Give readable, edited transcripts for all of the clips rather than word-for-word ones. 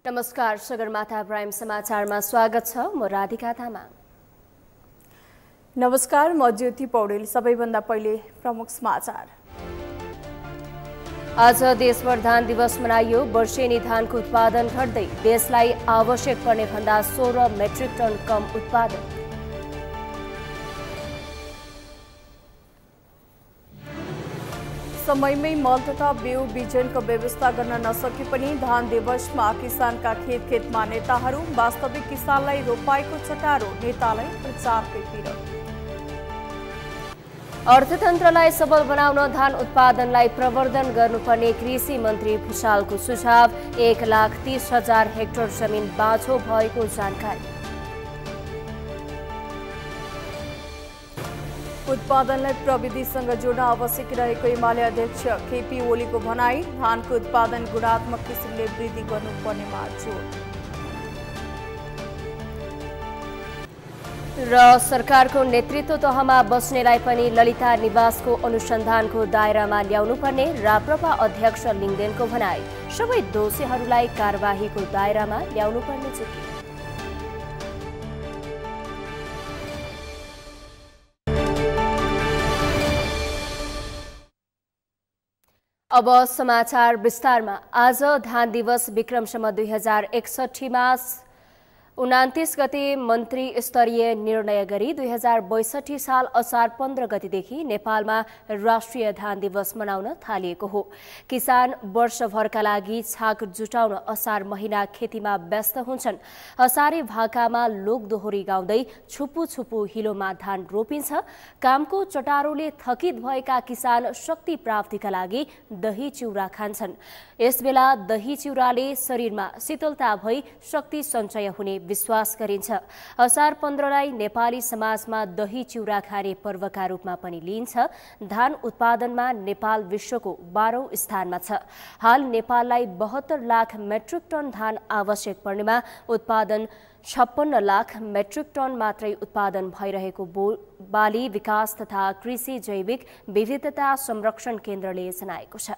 नमस्कार, सगरमाथा प्राइम समाचारमा स्वागत छ। म राधिका तामाङ। नमस्कार, म ज्योति पौडेल। सबैभन्दा पहिले प्रमुख समाचार। आज देशभर धान दिवस मनाइयो। वर्षेनी धानको उत्पादन घट्दै देशलाई आवश्यक पर्ने भन्दा 16 मेट्रिक टन कम उत्पादन। समयमै मल तथा बिउ बिजनको व्यवस्था गर्न नसके पनि धान दिवसमा किसानका खेतमा नेताहरू। वास्तविक किसानलाई रोपाइको चटारो, नेतालाई प्रचारकै पिर। अर्थतन्त्रलाई सबल बनाउन धान उत्पादनलाई प्रवर्धन गर्नुपर्ने कृषि मन्त्री भुषालको सुझाव। 1,30,000 हेक्टर जमिन बाँझो भएको जानकारी। उत्पादनलाई प्रविधिसँग जोड्न आवश्यक रहेको एमाले अध्यक्ष केपी ओलीको भनाई। धानको उत्पादन गुणात्मक किसिमले वृद्धि गर्नुपर्नेमा जोड। र सरकारको नेतृत्व तहमा बस्नेलाई पनि ललिता निवासको अनुसन्धानको दायरामा ल्याउनुपर्ने राप्रपा अध्यक्ष लिङ्गदेनको भनाई। सबै दोषीहरूलाई कारबाहीको दायरामा ल्याउनुपर्ने जिकिर। अब समाचार विस्तारमा। आज धान दिवस विक्रमसम्म 2061 मा 29 गते मन्त्री स्तरीय निर्णय गरी 2062 साल असार 15 गतेदेखि नेपालमा राष्ट्रिय धान दिवस मनाउन थालिएको हो। किसान वर्षभरका लागि छाक जुटाउन असार महिना खेतीमा व्यस्त हुन्छन्। असारे भाकामा लोकदोहोरी गाउँदै छुपु छुपु हिलोमा धान रोपिन्छ। कामको चटारोले थकित भएका किसान शक्ति प्राप्तिका लागि दही चिउरा खान्छन्। यसबेला दही चिउराले शरीरमा शीतलता भई शक्ति सञ्चय हुने विश्वास गरिन्छ। असार 15लाई नेपाली समाजमा दही चिउरा खाने पर्वका रूपमा पनि लिइन्छ। धान उत्पादनमा नेपाल विश्वको 12औं स्थानमा छ। हाल नेपाललाई 72 लाख मेट्रिक टन धान आवश्यक पर्नेमा उत्पादन 56 लाख मेट्रिक टन मात्रै उत्पादन भइरहेको बाली विकास तथा कृषि जैविक विविधता संरक्षण केन्द्रले जनाएको छ।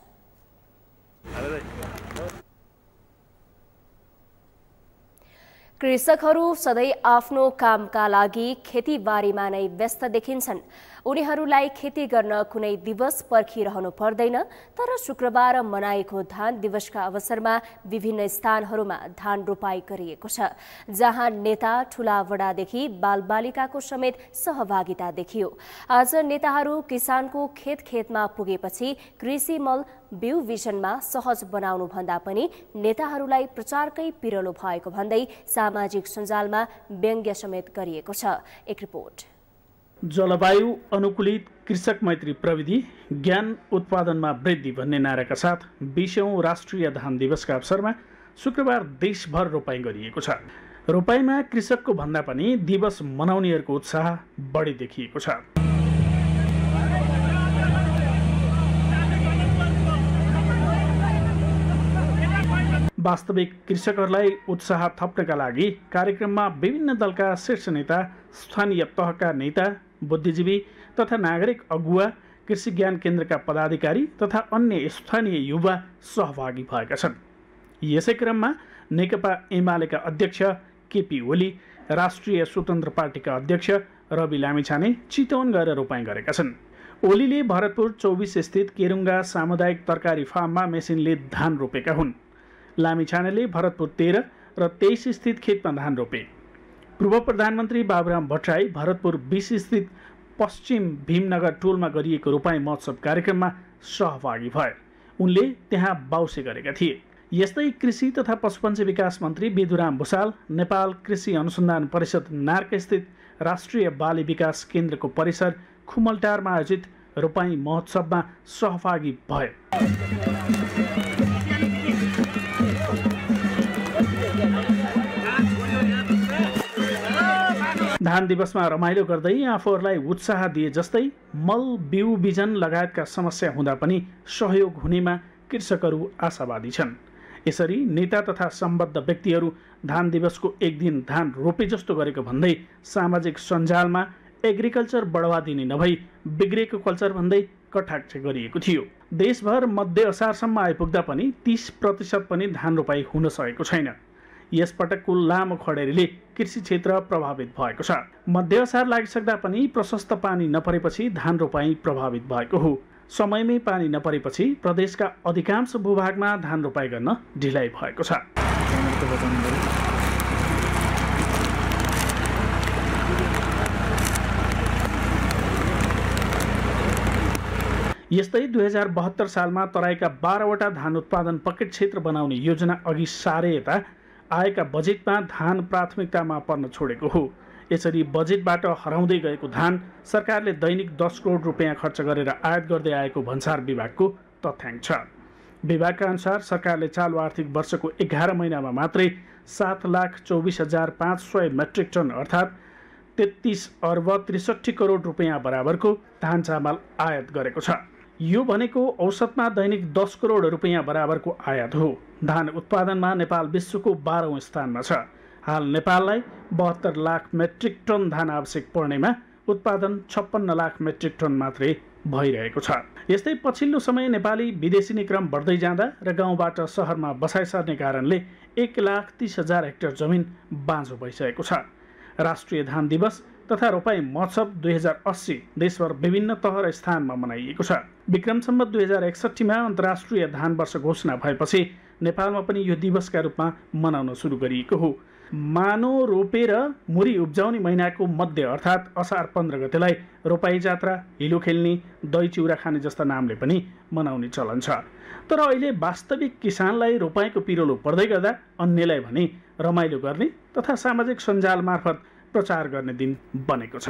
कृषकहरू सधैँ आफ्नो कामका लागि खेतीबारीमा नै व्यस्त देखिन्छन्। उनीहरूलाई खेती गर्न कुनै दिवस पर्खिरहनु पर्दैन। तर शुक्रबार मनाएको धान दिवसका अवसरमा विभिन्न स्थानहरूमा धान रोपाई गरिएको छ, जहाँ नेता ठूला बडादेखि बालबालिकाको समेत सहभागिता देखियो। आज नेताहरू किसानको खेतमा पुगेपछि कृषि मल बिउ बिजनमा सहज बनाउनु भन्दा पनि नेताहरूलाई प्रचारकै पिरलो भएको भन्दै सामाजिक सञ्जालमा व्यङ्ग्य समेत गरिएको छ। एक रिपोर्ट। जलवायु अनुकूलित कृषक मैत्री प्रविधि ज्ञान उत्पादनमा वृद्धि भन्ने नाराका साथ 20औं राष्ट्रिय धान दिवसका अवसरमा शुक्रबार देशभर रोपाई गरिएको छ। रोपाईमा कृषकको भन्दा पनि दिवस मनाउनेहरूको उत्साह बढी देखिएको छ। वास्तविक कृषकहरूलाई उत्साह थप्नका लागि कार्यक्रममा विभिन्न दलका शीर्ष नेता, स्थानीय तहका नेता, बुद्धिजीवी तथा नागरिक अगुवा, कृषि ज्ञान केन्द्रका पदाधिकारी तथा अन्य स्थानीय युवा सहभागी भएका छन्। यसै क्रममा नेकपा एमालेका अध्यक्ष केपी ओली, राष्ट्रिय स्वतन्त्र पार्टीका अध्यक्ष रवि लामिछाने चितवन गएर रोपाई गरेका छन्। ओलीले भरतपुर 24 स्थित केरुङ्गा सामुदायिक तरकारी फार्ममा मेसिनले धान रोपेका हुन्। लामिछानेले भरतपुर 13 र 23 स्थित खेतमा धान रोपे। पूर्व प्रधानमन्त्री बाबुराम भट्टराई भरतपुर 20 स्थित पश्चिम भीमनगर टोलमा गरिएको रोपाई महोत्सव कार्यक्रममा सहभागी भए। उनले त्यहाँ बाउसे गरेका थिए। यस्तै कृषि तथा पशुपन्छी विकास मन्त्री विधुराम भुषाल नेपाल कृषि अनुसन्धान परिषद नार्क स्थित राष्ट्रिय बाली विकास केन्द्रको परिसर खुमलटारमा आयोजित रोपाई महोत्सवमा सहभागी भए। धान दिवसमा रमाइलो गर्दै आफूहरूलाई उत्साह दिए जस्तै मल बिउ बिजन लगायतका समस्या हुँदा पनि सहयोग हुनेमा कृषकहरू आशावादी छन्। यसरी नेता तथा सम्बद्ध व्यक्तिहरू धान दिवसको एक दिन धान रोपे जस्तो गरेको भन्दै सामाजिक सञ्जालमा एग्रिकल्चर बढावा दिने नभई बिग्रेको कल्चर भन्दै कटाक्ष गरिएको थियो। देशभर मध्य असारसम्म आइपुग्दा पनि 30% पनि धान रोपाई हुन सकेको छैन। यसपटक कुल लामो खडेरीले कृषि क्षेत्र प्रभावित भएको छ। मध्य असार लागिसक्दा पनि प्रशस्त पानी नपरेपछि धान रोपाई प्रभावित भएको हो। समयमै पानी नपरेपछि प्रदेशका अधिकांश भूभागमा धान रोपाई गर्न ढिलाइ भएको छ। यस्तै 2072 सालमा तराईका 12वटा धान उत्पादन पकेट क्षेत्र बनाउने योजना अघि सारे यता आएका बजेटमा धान प्राथमिकतामा पर्न छोडेको हो। यसरी बजेटबाट हराउँदै गएको धान सरकारले दैनिक 10 करोड रुपियाँ खर्च गरेर आयात गर्दै आएको भन्सार विभागको तथ्याङ्क छ। विभागका अनुसार सरकारले चालु आर्थिक वर्षको 11 महिनामा मात्रै 7,24,500 मेट्रिक टन अर्थात् 33 अर्ब 63 करोड रुपियाँ बराबरको धान चामल आयात गरेको छ। यो भनेको औसतमा दैनिक 10 करोड रुपियाँ बराबरको आयात हो। धान उत्पादनमा नेपाल विश्वको 12औं स्थानमा छ। हाल नेपाललाई 72 लाख मेट्रिक टन धान आवश्यक पर्नेमा उत्पादन 56 लाख मेट्रिक टन मात्रै भइरहेको छ। यस्तै पछिल्लो समय नेपाली विदेशी क्रम बढ्दै जाँदा र गाउँबाट सहरमा बसाइ सर्ने कारणले 1,30,000 हेक्टर जमिन बाँझो भइसकेको छ। राष्ट्रिय धान दिवस तथा रोपाई महोत्सव 2080 देशभर विभिन्न तह र स्थानमा मनाइएको छ। विक्रम सम्वत 2061 मा अन्तर्राष्ट्रिय धान वर्ष घोषणा भएपछि नेपालमा पनि यो दिवसका रूपमा मनाउन सुरु गरिएको हो। मानो रोपेर मुरी उब्जाउने महिनाको मध्य अर्थात् असार 15 गतेलाई रोपाई जात्रा, हिलो खेल्ने, दही चिउरा खाने जस्ता नामले पनि मनाउने चलन छ। तर अहिले वास्तविक किसानलाई रोपाईको पिरोलो पर्दै गर्दा अन्यलाई भने रमाइलो गर्ने तथा सामाजिक सञ्जाल मार्फत प्रचार गर्ने दिन बनेको छ।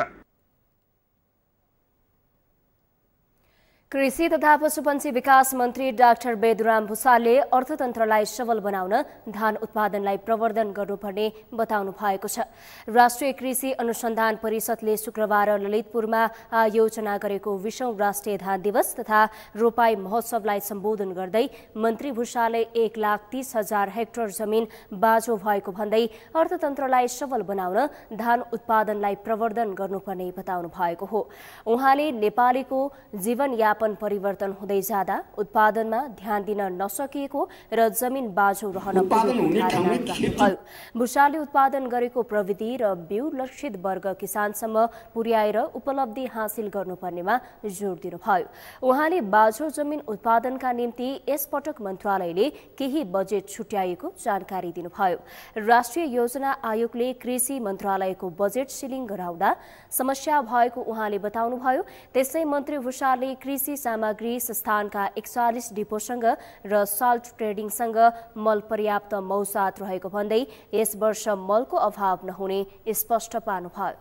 कृषि तथा पशुपन्छी विकास मन्त्री डाक्टर बेदुराम भुसालले अर्थतन्त्रलाई सबल बनाउन धान उत्पादनलाई प्रवर्धन गर्नुपर्ने बताउनु भएको छ। राष्ट्रिय कृषि अनुसन्धान परिषदले शुक्रबार ललितपुरमा आयोजना गरेको 20औं राष्ट्रिय धान दिवस तथा रोपाई महोत्सवलाई सम्बोधन गर्दै मन्त्री भुसालले 1,30,000 हेक्टर जमिन बाँझो भएको भन्दै अर्थतन्त्रलाई सबल बनाउन धान उत्पादनलाई प्रवर्धन गर्नुपर्ने बताउनु भएको हो। उहाँले नेपालीको जीवनयापन परिवर्तन हुँदै जाँदा उत्पादनमा ध्यान दिन नसकिएको र जमिन बाँझो रहन पुगेको। भुसालले उत्पादन गरेको प्रविधि र बिउ लक्षित वर्ग किसानसम्म पुर्याएर उपलब्धि हासिल गर्नुपर्नेमा जोड दिनुभयो। उहाँले बाँझो जमिन उत्पादनका निम्ति यसपटक मन्त्रालयले केही बजेट छुट्याएको जानकारी दिनुभयो। राष्ट्रिय योजना आयोगले कृषि मन्त्रालयको बजेट सिलिङ गराउँदा समस्या भएको उहाँले बताउनुभयो। त्यसै मन्त्री भुसालले कृषि सामग्री संस्थानका 41 डिपोसँग र साल्ट ट्रेडिङसँग मल पर्याप्त मौसात रहेको भन्दै यस वर्ष मलको अभाव नहुने स्पष्ट पार्नुभयो।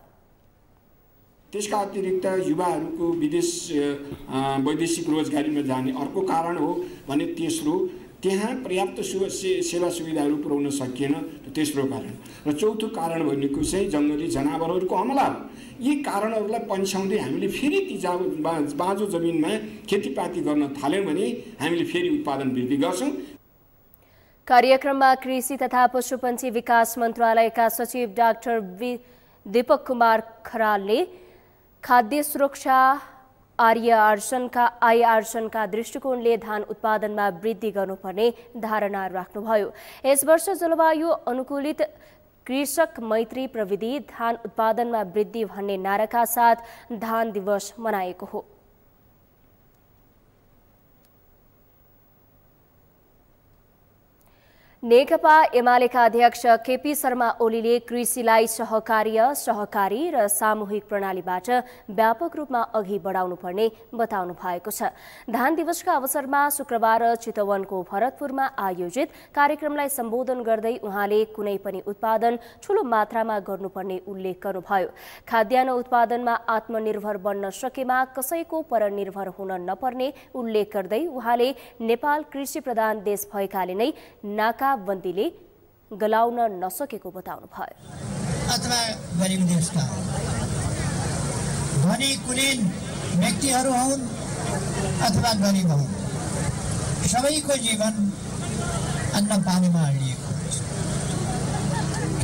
त्यसका अतिरिक्त युवाहरूको वैदेशिक रोजगारीमा जाने अर्को कारण हो भने तेस्रो त्यहाँ पर्याप्त सेवा सुविधाहरू पुर्याउन सकिएन, तेस्रो कारण। र चौथो कारण भनेको चाहिँ जङ्गली जनावरहरूको हमला हो। यी कारणहरूलाई पन्छाउँदै हामीले फेरि ती बाँझो जमिनमा खेतीपाती गर्न थाल्यौँ भने हामीले फेरि उत्पादन वृद्धि गर्छौँ। कार्यक्रममा कृषि तथा पशुपन्छी विकास मन्त्रालयका सचिव डाक्टर दीपक कुमार खरालले खाद्य सुरक्षा आय आर्जनका दृष्टिकोणले धान उत्पादनमा वृद्धि गर्नुपर्ने धारणा राख्नुभयो। यस वर्ष जलवायु अनुकूलित कृषक मैत्री प्रविधि धान उत्पादनमा वृद्धि भन्ने नाराका साथ धान दिवस मनाएको हो। नेकपा एमालेका अध्यक्ष केपी शर्मा ओलीले कृषिलाई सहकारी र सामूहिक प्रणालीबाट व्यापक रूपमा अघि बढाउनुपर्ने बताउनु भएको छ। धान दिवसका अवसरमा शुक्रबार चितवनको भरतपुरमा आयोजित कार्यक्रमलाई सम्बोधन गर्दै उहाँले कुनै पनि उत्पादन ठूलो मात्रामा गर्नुपर्ने उल्लेख गर्नुभयो। खाद्यान्न उत्पादनमा आत्मनिर्भर बन्न सकेमा कसैको परनिर्भर हुन नपर्ने उल्लेख गर्दै उहाँले नेपाल कृषि प्रधान देश भएकाले नै नाकाबन्दीले गलाउन नसकेको बताउनु भयो। अथवा गरिब देशका धनी कुलीन व्यक्तिहरू हुन् अथवा गरिब हुन्, सबैको जीवन अन्न पानीमा अडिएको हुन्छ।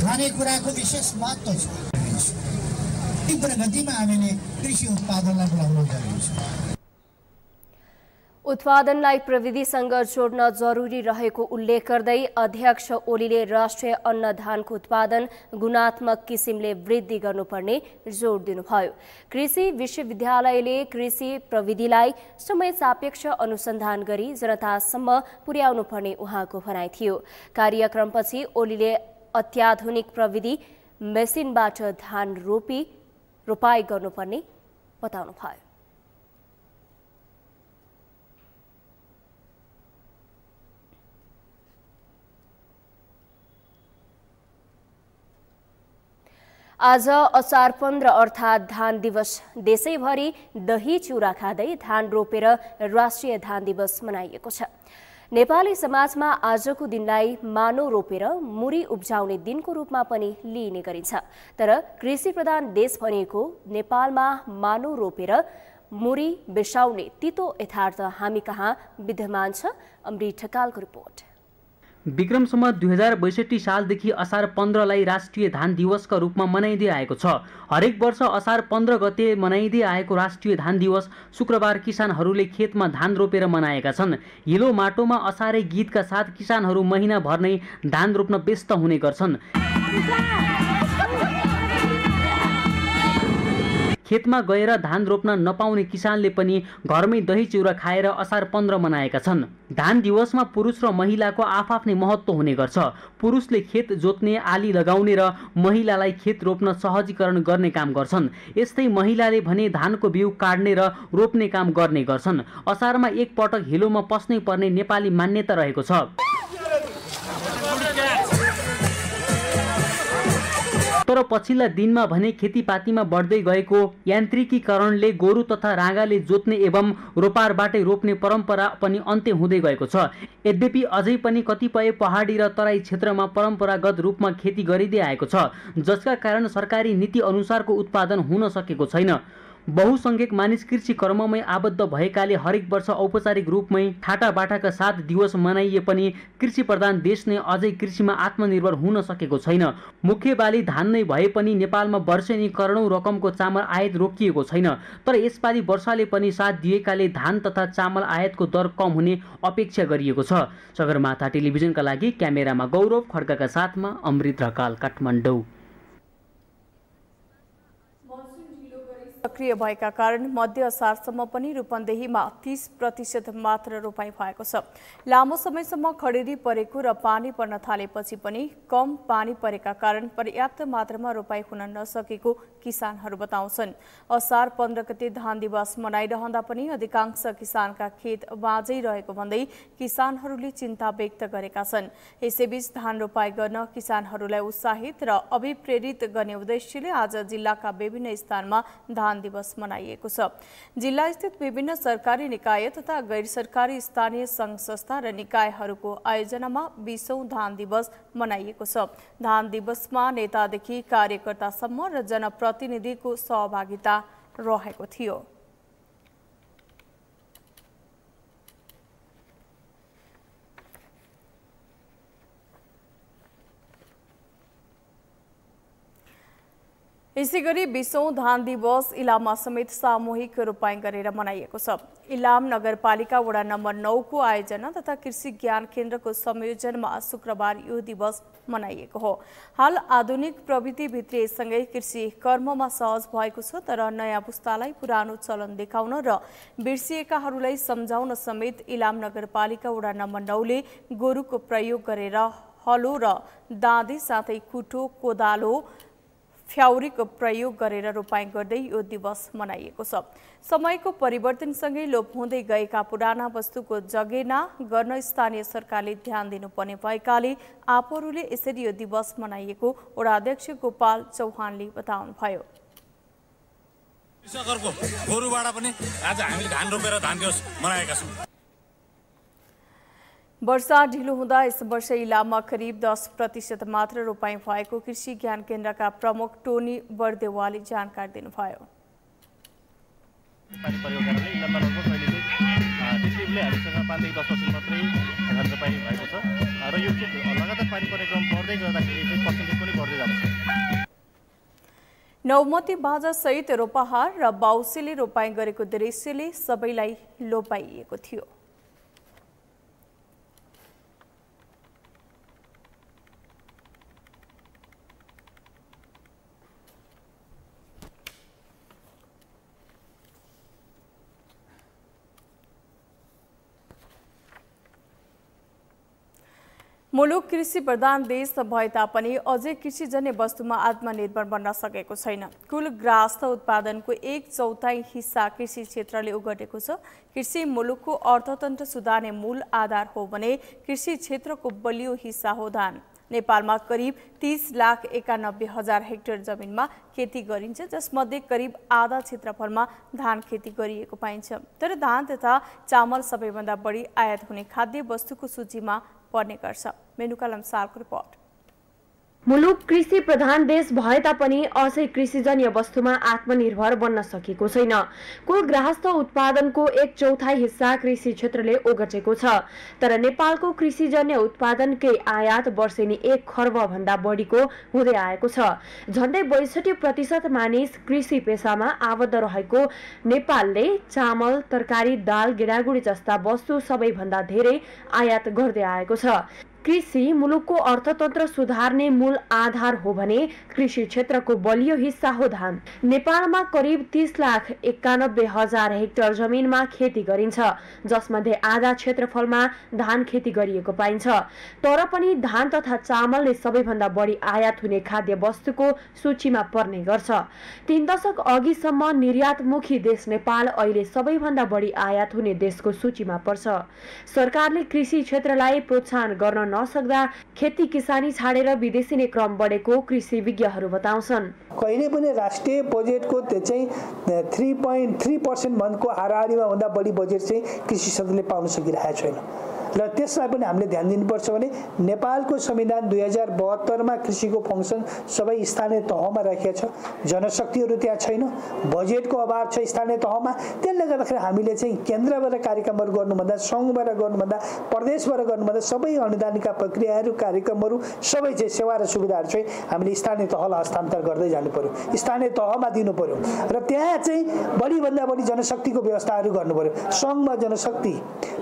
खानेकुराको विशेष महत्त्व छ। तीव्र गतिमा हामीले कृषि उत्पादनलाई बढाउनु जरुरी छ। उत्पादनलाई प्रविधिसँग जोड्न जरुरी रहेको उल्लेख गर्दै अध्यक्ष ओलीले राष्ट्रिय अन्न धानको उत्पादन गुणात्मक किसिमले वृद्धि गर्नुपर्ने जोड दिनुभयो। कृषि विश्वविद्यालयले कृषि प्रविधिलाई समय सापेक्ष अनुसन्धान गरी जनतासम्म पुर्याउनुपर्ने उहाँको भनाइ थियो। कार्यक्रमपछि ओलीले अत्याधुनिक प्रविधि मेसिनबाट धान रोपाई गर्नुपर्ने बताउनुभयो। आज असार 15 अर्थात् धान दिवस देशैभरि दही चिउरा खाँदै धान रोपेर राष्ट्रिय धान दिवस मनाइएको छ। नेपाली समाजमा आजको दिनलाई मानो रोपेर मुरी उब्जाउने दिनको रूपमा पनि लिइने गरिन्छ। तर कृषि प्रधान देश भनिएको नेपालमा मानो रोपेर मुरी बिसाउने तितो यथार्थ हामी कहाँ विद्यमान छ। अमृत ठकालको रिपोर्ट। विक्रम सम्वत 2062 सालदेखि असार 15लाई राष्ट्रिय धान दिवसका रूपमा मनाइँदै आएको छ। हरेक वर्ष असार 15 गते मनाइँदै आएको राष्ट्रिय धान दिवस शुक्रबार किसानहरूले खेतमा धान रोपेर मनाएका छन्। हिलो माटोमा असारे गीतका साथ किसानहरू महिनाभर नै धान रोप्न व्यस्त हुने गर्छन्। खेतमा गएर धान रोप्न नपाउने किसानले पनि घरमै दही चिउरा खाएर असार 15 मनाएका छन्। धान दिवसमा पुरुष र महिलाको आफआफ्नै महत्त्व हुने गर्छ। पुरुषले खेत जोत्ने, आली लगाउने र महिलालाई खेत रोप्न सहजीकरण गर्ने काम गर्छन्। यस्तै महिलाले भने धानको बिउ काट्ने र रोप्ने काम गर्ने गर्छन्। असारमा एक पटक हिलोमा पस्नै पर्ने नेपाली मान्यता रहेको छ। तर पछिल्ला दिनमा भने खेतीपातीमा बढ्दै गएको यान्त्रिकीकरणले गोरु तथा राँगाले जोत्ने एवं रोपारबाटै रोप्ने परम्परा पनि अन्त्य हुँदै गएको छ। यद्यपि अझै पनि कतिपय पहाडी र तराई क्षेत्रमा परम्परागत रूपमा खेती गरिँदै आएको छ, जसका कारण सरकारी नीति अनुसारको उत्पादन हुन सकेको छैन। बहुसंख्यक मानिस कृषि कर्ममै आबद्ध भएकाले हरेक वर्ष औपचारिक रूपमै ठाटाबाटाका साथ दिवस मनाइए पनि कृषि प्रधान देश नै अझै कृषिमा आत्मनिर्भर हुन सकेको छैन। मुख्य बाली धान नै भए पनि नेपालमा वर्षेनी करोडौं रकमको चामल आयात रोकिएको छैन। तर यसपालि वर्षाले पनि साथ दिएकाले धान तथा चामल आयातको दर कम हुने अपेक्षा गरिएको छ। सगरमाथा टेलिभिजनका लागि क्यामेरामा गौरव खड्काका साथमा अमृत ढकाल, काठमाडौँ। सक्रिय भएका कारण मध्य असारसम्म पनि रूपन्देहीमा 30% मात्र रोपाई भएको छ। लामो समयसम्म खडेरी परेको र पानी पर्न थालेपछि पनि कम पानी परेका कारण पर्याप्त मात्रामा रोपाई हुन नसकेको किसानहरू बताउँछन्। असार 15 गते धान दिवस मनाइरहँदा पनि अधिकांश किसानका खेत बाँझै रहेको भन्दै किसानहरूले चिन्ता व्यक्त गरेका छन्। यसैबीच धान रोपाई गर्न किसानहरूलाई उत्साहित र अभिप्रेरित गर्ने उद्देश्यले आज जिल्लाका विभिन्न स्थानमा धान दिवस मनाइएको छ। जिल्ला स्थित विभिन्न सरकारी निकाय तथा गैर सरकारी स्थानीय संघ संस्था र निकायहरूको आयोजनामा 20औं धान दिवस मनाइएको छ। धान दिवसमा नेतादेखि कार्यकर्तासम्म र जनप्रतिनिधिको सहभागिता रहेको थियो। यसैगरी 20औं धान दिवस इलाममा समेत सामूहिक रोपाई गरेर मनाइएको छ। इलाम नगरपालिका वडा नम्बर 9 को आयोजना तथा कृषि ज्ञान केन्द्रको संयोजनमा शुक्रबार यो दिवस मनाइएको हो। हाल आधुनिक प्रविधि भित्रिएसँगै कृषि कर्ममा सहज भएको छ, तर नयाँ पुस्तालाई पुरानो चलन देखाउन र बिर्सिएकाहरूलाई सम्झाउन समेत इलाम नगरपालिका वडा नम्बर 9 ले गोरुको प्रयोग गरेर हलो र दाँधी साथै कुटो, कोदालो, फ्याउरीको प्रयोग गरेर रोपाई गर्दै यो दिवस मनाइएको छ। समयको परिवर्तनसँगै लोप हुँदै गएका पुराना वस्तुको जगेर्ना गर्न स्थानीय सरकारले ध्यान दिनुपर्ने भएकाले आफूहरूले यसरी यो दिवस मनाइएको वडाध्यक्ष गोपाल चौहानले बताउनुभयो। कृषकहरूको गोरुबाट पनि आज हामीले धान रोपेर धान दिवस मनाएका छौँ। वर्षा ढिलो हुँदा यस वर्ष इलाममा करिब 10% मात्र रोपाई भएको कृषि ज्ञान केन्द्रका प्रमुख टोनी बर्देवालले जानकारी दिनुभयो। पानी प्रयोग गर्नाले इलाममा लगभग अहिले चाहिँ डिस्ट्रिक्टले हामीसँग 5-10% मात्रै धान रोपाई भएको छ र यो चाहिँ लगातार पानी पर्ने क्रम बढ्दै गर्दाखेरि चाहिँ पर्सेन्टेज पनि बढ्दै जान्छ। नौमती बाजा सहित रोपाहार र बाउसेले रोपाई गरेको दृश्यले सबैलाई लोभ्याइएको थियो। मुलुक कृषि प्रधान देश भए तापनि अझै कृषिजन्य वस्तुमा आत्मनिर्भर बन्न सकेको छैन। कुल ग्राहस्थ उत्पादनको 1/4 हिस्सा कृषि क्षेत्रले ओगटेको छ। कृषि मुलुकको अर्थतन्त्र सुधार्ने मूल आधार हो भने कृषि क्षेत्रको बलियो हिस्सा हो धान। नेपालमा करिब 30,91,000 हेक्टर जमिनमा खेती गरिन्छ, जसमध्ये करिब आधा क्षेत्रफलमा धान खेती गरिएको पाइन्छ। तर धान तथा चामल सबैभन्दा बढी आयात हुने खाद्य वस्तुको सूचीमा पर्ने गर्छ। मेनुका लम्सालको रिपोर्ट। मुलुक कृषि प्रधान देश भए तापनि अझै कृषिजन्य वस्तुमा आत्मनिर्भर बन्न सकेको छैन। कुल ग्राहस्थ उत्पादनको 1/4 हिस्सा कृषि क्षेत्रले ओगटेको छ। तर नेपालको कृषिजन्य उत्पादनकै आयात वर्षेनी 1 खर्ब भन्दा बढीको हुँदै आएको छ। झन्डै 62% मानिस कृषि पेसामा आबद्ध रहेको नेपालले चामल, तरकारी, दाल, गेडागुडी जस्ता वस्तु सबैभन्दा धेरै आयात गर्दै आएको छ। कृषि मुलुकको अर्थतन्त्र सुधार्ने मूल आधार हो भने कृषि क्षेत्रको बलियो हिस्सा हो धान। नेपालमा करिब 30,91,000 हेक्टर जमिनमा खेती गरिन्छ, जसमध्ये आधा क्षेत्रफलमा धान खेती गरिएको पाइन्छ। तर पनि धान तथा चामलले सबैभन्दा बढी आयात हुने खाद्य वस्तुको सूचीमा पर्ने गर्छ। 3 दशक अघिसम्म निर्यातमुखी देश नेपाल अहिले सबैभन्दा बढी आयात हुने देशको सूचीमा पर्छ। सरकारले कृषि क्षेत्रलाई प्रोत्साहन गर्न नसक्दा खेती किसानी छाडेर विदेशी नै क्रम बढेको कृषि विज्ञहरू बताउँछन्। कहिले पनि राष्ट्रिय बजेटको चाहिँ 3.3% भन्दाको हाराहारीमा भन्दा बढी बजेट चाहिँ कृषि क्षेत्रले पाउन सकिरहेको छैन र त्यसलाई पनि हामीले ध्यान दिनुपर्छ। भने नेपालको संविधान 2072 मा कृषिको फङ्सन सबै स्थानीय तहमा राखेको छ। जनशक्तिहरू त्यहाँ छैन, बजेटको अभाव छ स्थानीय तहमा। त्यसले गर्दाखेरि हामीले चाहिँ केन्द्रबाट कार्यक्रमहरू गर्नुभन्दा, सङ्घबाट गर्नुभन्दा, प्रदेशबाट गर्नुभन्दा सबै अनुदानका प्रक्रियाहरू, कार्यक्रमहरू सबै चाहिँ सेवा र सुविधाहरू चाहिँ हामीले स्थानीय तहलाई हस्तान्तरण गर्दै जानु पर्यो, स्थानीय तहमा दिनु पर्यो र त्यहाँ चाहिँ बढीभन्दा बढी जनशक्तिको व्यवस्थाहरू गर्नु पर्यो। सङ्घमा जनशक्ति,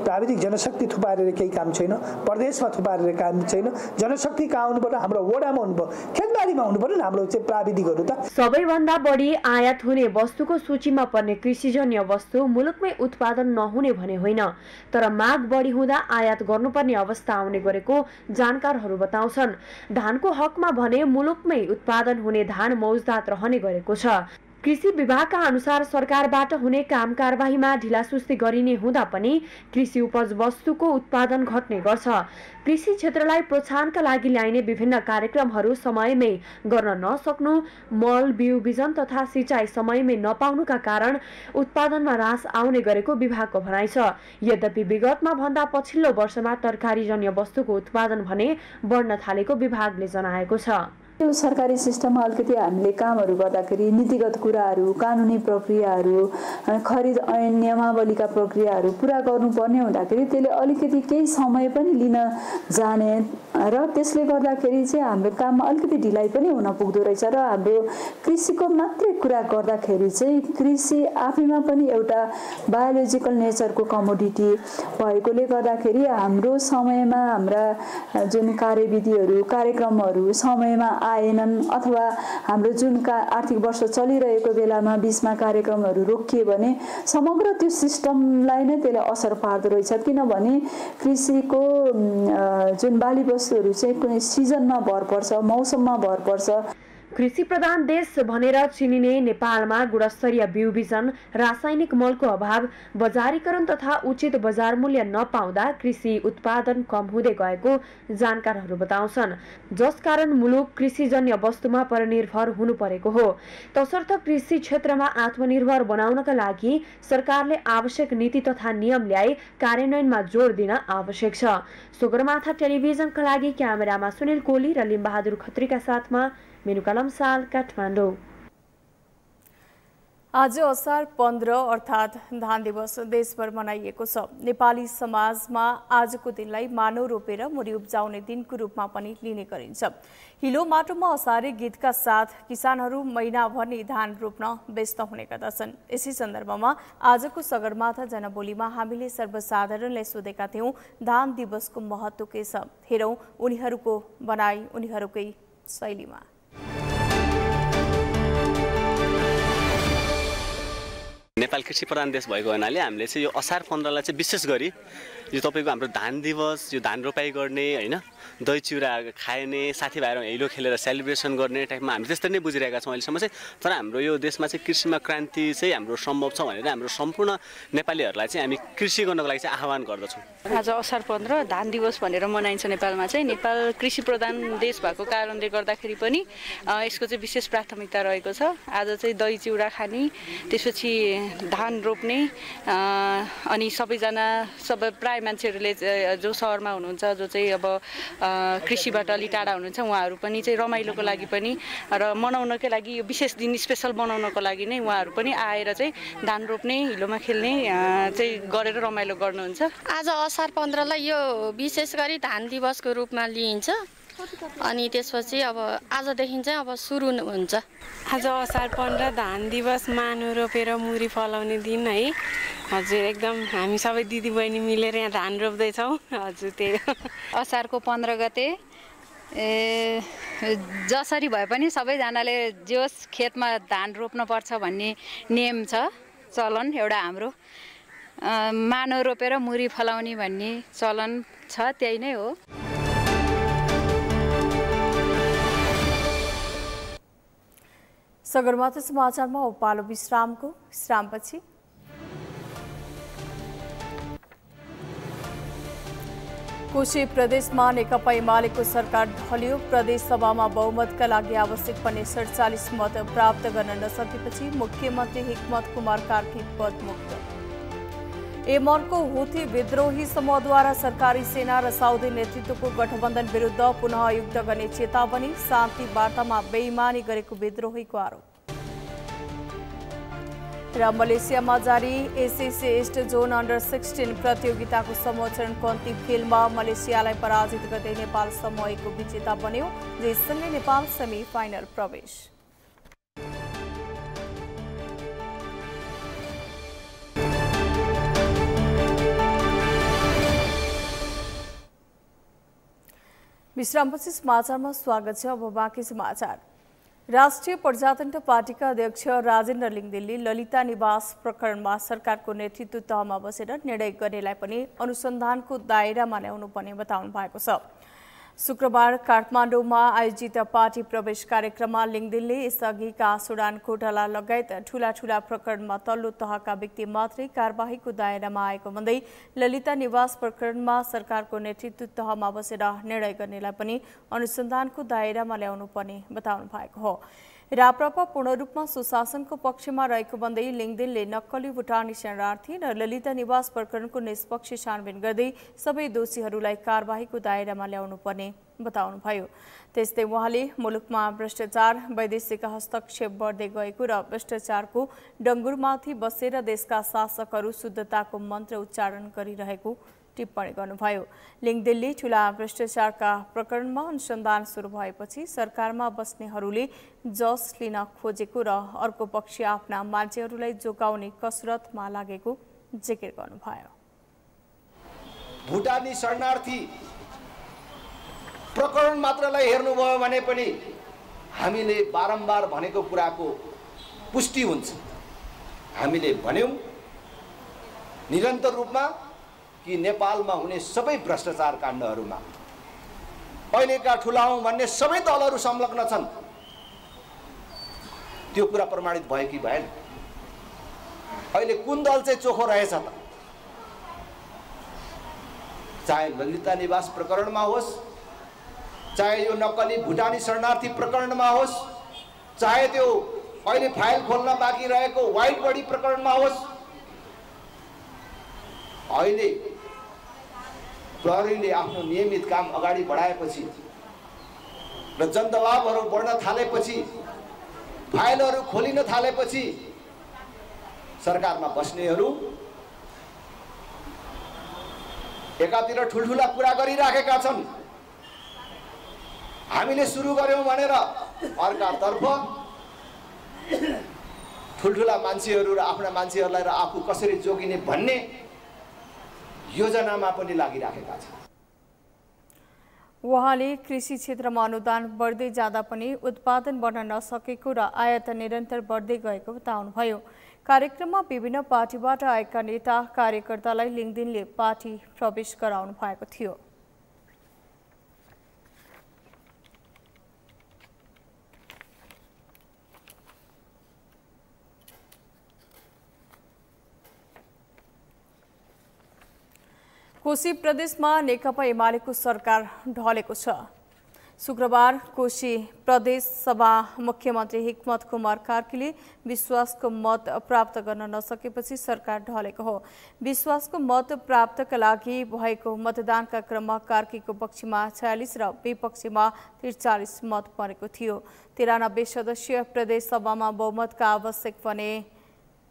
प्राविधिक जनशक्ति थुपारेर केही काम छैन, प्रदेशमा थुपारेर काम छैन। जनशक्ति कहाँ हुनु पर्यो? हाम्रो वडामा हुनु पर्यो, खेतबारीमा हुनु पर्यो नि हाम्रो चाहिँ प्राविधिकहरू त। सबैभन्दा बढी आयात हुने वस्तुको सूचीमा पर्ने कृषिजन्य वस्तु मुलुकमै उत्पादन नहुने भने होइन, तर माग बढी हुँदा आयात गर्नुपर्ने अवस्था आउने गरेको जानकारहरू बताउँछन्। धानको हकमा भने मुलुकमै उत्पादन हुने धान मौजदात रहने गरेको छ। कृषि विभागका अनुसार सरकारबाट हुने काम कारबाहीमा ढिलासुस्ती गरिने हुँदा पनि कृषि उपज वस्तुको उत्पादन घट्ने गर्छ। कृषि क्षेत्रलाई प्रोत्साहनका लागि ल्याइने विभिन्न कार्यक्रमहरू समयमै गर्न नसक्नु, मल, बिउ बिजन तथा सिँचाइ समयमै नपाउनुका कारण उत्पादनमा ह्रास आउने गरेको विभागको भनाइ छ। यद्यपि विगतमा भन्दा पछिल्लो वर्षमा तरकारीजन्य वस्तुको उत्पादन भने बढ्न थालेको विभागले जनाएको छ। यो सरकारी सिस्टममा अलिकति हामीले कामहरू गर्दाखेरि नीतिगत कुराहरू, कानुनी प्रक्रियाहरू, खरिद ऐन नियमावलीका प्रक्रियाहरू पुरा गर्नुपर्ने हुँदाखेरि त्यसले अलिकति केही समय पनि लिन जाने र त्यसले गर्दाखेरि चाहिँ हाम्रो काममा अलिकति ढिलाइ पनि हुन पुग्दो रहेछ। र हाम्रो कृषिको मात्रै कुरा गर्दाखेरि चाहिँ कृषि आफैमा पनि एउटा बायोलोजिकल नेचरको कमोडिटी भएकोले गर्दाखेरि हाम्रो समयमा हाम्रा जुन कार्यविधिहरू, कार्यक्रमहरू समयमा आएनन् अथवा हाम्रो जुन आर्थिक वर्ष चलिरहेको बेलामा बीचमा कार्यक्रमहरू रोकिए भने समग्र त्यो सिस्टमलाई नै त्यसले असर पार्दो रहेछ। किनभने कृषिको जुन बाली वस्तुहरू चाहिँ कुनै सिजनमा भर पर्छ, मौसममा भर पर्छ। कृषि प्रधान देश भनेर चिनिने नेपालमा गुणस्तरीय बिउ बिजन, रासायनिक मलको अभाव, बजारीकरण तथा उचित बजार मूल्य नपाउँदा कृषि उत्पादन कम हुँदै गएको जानकारहरू बताउँछन्, जसकारण मुलुक कृषिजन्य वस्तुमा परनिर्भर हुनु परेको हो। तसर्थ कृषि क्षेत्रमा आत्मनिर्भर बनाउनका लागि सरकारले आवश्यक नीति तथा नियम ल्याई कार्यान्वयनमा जोड दिन आवश्यक छ। सगरमाथा टेलिभिजनका लागि क्यामेरामा सुनिल कोली र लिम्बहादुर खत्रीका साथमा मेनुका लम्साल, काठमाडौँ। आज असार 15 अर्थात् धान दिवस देशभर मनाइएको छ। नेपाली समाजमा आजको दिनलाई मानव रोपेर मुरी उब्जाउने दिनको रूपमा पनि लिने गरिन्छ। हिलो माटोमा असारे गीतका साथ किसानहरू महिनाभर नै धान रोप्न व्यस्त हुने गर्दछन्। यसै सन्दर्भमा आजको सगरमाथा जनबोलीमा हामीले सर्वसाधारणलाई सोधेका थियौं, धान दिवसको महत्त्व के छ? हेरौं उनीहरूको बनाई उनीहरूकै शैलीमा। नेपाल कृषि प्रधान देश भएको हुनाले हामीले चाहिँ यो असार 15 लाई चाहिँ विशेष गरी यो तपाईँको हाम्रो धान दिवस, यो धान रोपाई गर्ने होइन, दही चिउरा खाने, साथीभाइहरू हेलो खेलेर सेलिब्रेसन गर्ने टाइपमा हामी त्यस्तै नै बुझिरहेका छौँ अहिलेसम्म चाहिँ। तर हाम्रो यो देशमा चाहिँ कृषिमा क्रान्ति चाहिँ हाम्रो सम्भव छ भनेर हाम्रो सम्पूर्ण नेपालीहरूलाई चाहिँ हामी कृषि गर्नको लागि चाहिँ आह्वान गर्दछौँ। आज असार 15 धान दिवस भनेर मनाइन्छ नेपालमा चाहिँ। नेपाल कृषि प्रधान देश भएको कारणले गर्दाखेरि पनि यसको चाहिँ विशेष प्राथमिकता रहेको छ। आज चाहिँ दही चिउरा खाने, त्यसपछि धान रोप्ने, अनि सबैजना प्राय मान्छेहरूले जो सहरमा हुनुहुन्छ, जो चाहिँ अब कृषिबाट अलि टाढा हुनुहुन्छ, उहाँहरू पनि चाहिँ रमाइलोको लागि पनि र मनाउनकै लागि यो विशेष दिन स्पेसल बनाउनको लागि नै उहाँहरू पनि आएर चाहिँ धान रोप्ने, हिलोमा खेल्ने चाहिँ गरेर रमाइलो गर्नुहुन्छ। आज असार 15लाई यो विशेष गरी धान दिवसको रूपमा लिइन्छ। अनि त्यसपछि अब आजदेखि चाहिँ अब सुरु हुन्छ। आज असार 15 धान दिवस, मानु रोपेर मुरी फलाउने दिन है। हजुर, एकदम हामी सबै दिदीबहिनी मिलेर यहाँ धान रोप्दैछौँ। हजुर, त्यही असारको 15 गते जसरी भए पनि सबैजनाले जोस खेतमा धान रोप्नुपर्छ भन्ने नियम छ, चलन एउटा हाम्रो। मानो रोपेर मुरी फलाउने भन्ने चलन छ, त्यही नै हो। सगरमाथा समाचारमा पालो विश्रामको। विश्रामपछि कोशी प्रदेशमा नेकपा एमालेको सरकार ढल्यो। प्रदेशसभामा बहुमतका लागि आवश्यक पर्ने 47 मत प्राप्त गर्न नसकेपछि मुख्यमन्त्री हिक्मत कुमार कार्की पदमुक्त। एमनको हुथी विद्रोही समूहद्वारा सरकारी सेना र साउदी नेतृत्वको गठबन्धन विरुद्ध पुनः युद्ध गर्ने चेतावनी। शान्ति वार्तामा बेइमानी गरेको विद्रोहीको आरोप। र मलेसियामा जारी एसिसी इस्ट जोन अन्डर 16 प्रतियोगिताको समोचरणको अन्तिम खेलमा मलेसियालाई पराजित गर्दै नेपाल समूह A को विजेता बन्यो, जससँगै नेपाल सेमी फाइनल प्रवेश। विश्रामपछि समाचारमा स्वागत छ। अब बाँकी समाचार। राष्ट्रिय प्रजातन्त्र पार्टीका अध्यक्ष राजेन्द्र लिङदेनले ललिता निवास प्रकरणमा सरकारको नेतृत्व तहमा बसेर निर्णय गर्नेलाई पनि अनुसन्धानको दायरामा ल्याउनु पर्ने बताउनु भएको छ। शुक्रबार काठमाडौँमा आयोजित पार्टी प्रवेश कार्यक्रममा लिङदेनले यसअघिका सुडान घोटाला लगायत ठूला प्रकरणमा तल्लो तहका व्यक्ति मात्रै कारबाहीको दायरामा आएको भन्दै ललिता निवास प्रकरणमा सरकारको नेतृत्व तहमा बसेर निर्णय गर्नेलाई पनि अनुसन्धानको दायरामा ल्याउनु पर्ने बताउनु भएको हो। राप्रपा पूर्ण रूपमा सुशासनको पक्षमा रहेको भन्दै लिङदेनले नक्कली भुटानी शरणार्थी र ललिता निवास प्रकरणको निष्पक्ष छानबिन गर्दै सबै दोषीहरूलाई कारबाहीको दायरामा ल्याउनु पर्ने बताउनुभयो। त्यस्तै उहाँले मुलुकमा भ्रष्टाचार, वैदेशिक हस्तक्षेप बढ्दै गएको र भ्रष्टाचारको डङ्गुरमाथि बसेर देशका शासकहरू शुद्धताको मन्त्र उच्चारण गरिरहेको टिप्पणी गर्नुभयो। लिङदेनले ठूला भ्रष्टाचारका प्रकरणमा अनुसन्धान सुरु भएपछि सरकारमा बस्नेहरूले जस लिन खोजेको र अर्को पक्ष आफ्ना मान्छेहरूलाई जोगाउने कसरतमा लागेको जिकिर गर्नुभयो। भुटानी शरणार्थी प्रकरण मात्रलाई हेर्नुभयो भने पनि हामीले बारम्बार भनेको कुराको पुष्टि हुन्छ। हामीले भन्यौं निरन्तर रूपमा कि नेपालमा हुने सबै भ्रष्टाचार काण्डहरूमा अहिलेका ठुलाउँ भन्ने सबै दलहरू संलग्न छन्। त्यो कुरा प्रमाणित भयो कि भएन? अहिले कुन दल चाहिँ चोखो रहेछ त? चाहे ललिता निवास प्रकरणमा होस्, चाहे यो नक्कली भुटानी शरणार्थी प्रकरणमा होस्, चाहे त्यो अहिले फाइल खोल्न बाँकी रहेको व्हाइट बडी प्रकरणमा होस्, अहिले प्रहरीले आफ्नो नियमित काम अगाडि बढाएपछि र जनदबावहरू बढ्न थालेपछि, फाइलहरू खोलिन थालेपछि सरकारमा बस्नेहरू एकातिर ठुल्ठुला कुरा गरिराखेका छन्। हामीले सुरु गर्यौं भनेर अर्कातर्फ ठुल्ठुला मान्छेहरू र आफ्ना मान्छेहरूलाई र आफू कसरी जोगिने भन्ने योजनामा पनि लागिराखेका छन्। उहाँले कृषि क्षेत्रमा अनुदान बढ्दै जाँदा पनि उत्पादन बढ्न नसकेको र आयात निरन्तर बढ्दै गएको बताउनुभयो। कार्यक्रममा विभिन्न पार्टीबाट आएका नेता कार्यकर्तालाई लिङ्गदिनले पार्टी प्रवेश गराउनु भएको थियो। कोशी प्रदेशमा नेकपा एमालेको सरकार ढलेको छ। शुक्रबार कोशी प्रदेश सभा मुख्यमन्त्री हिक्मत कुमार कार्कीले विश्वासको मत प्राप्त गर्न नसकेपछि सरकार ढलेको हो। विश्वासको मत प्राप्तका लागि भएको मतदानका क्रममा कार्कीको पक्षमा 46 र विपक्षीमा 43 मत परेको थियो। 93 सदस्यीय प्रदेश सभामा बहुमतका आवश्यक भने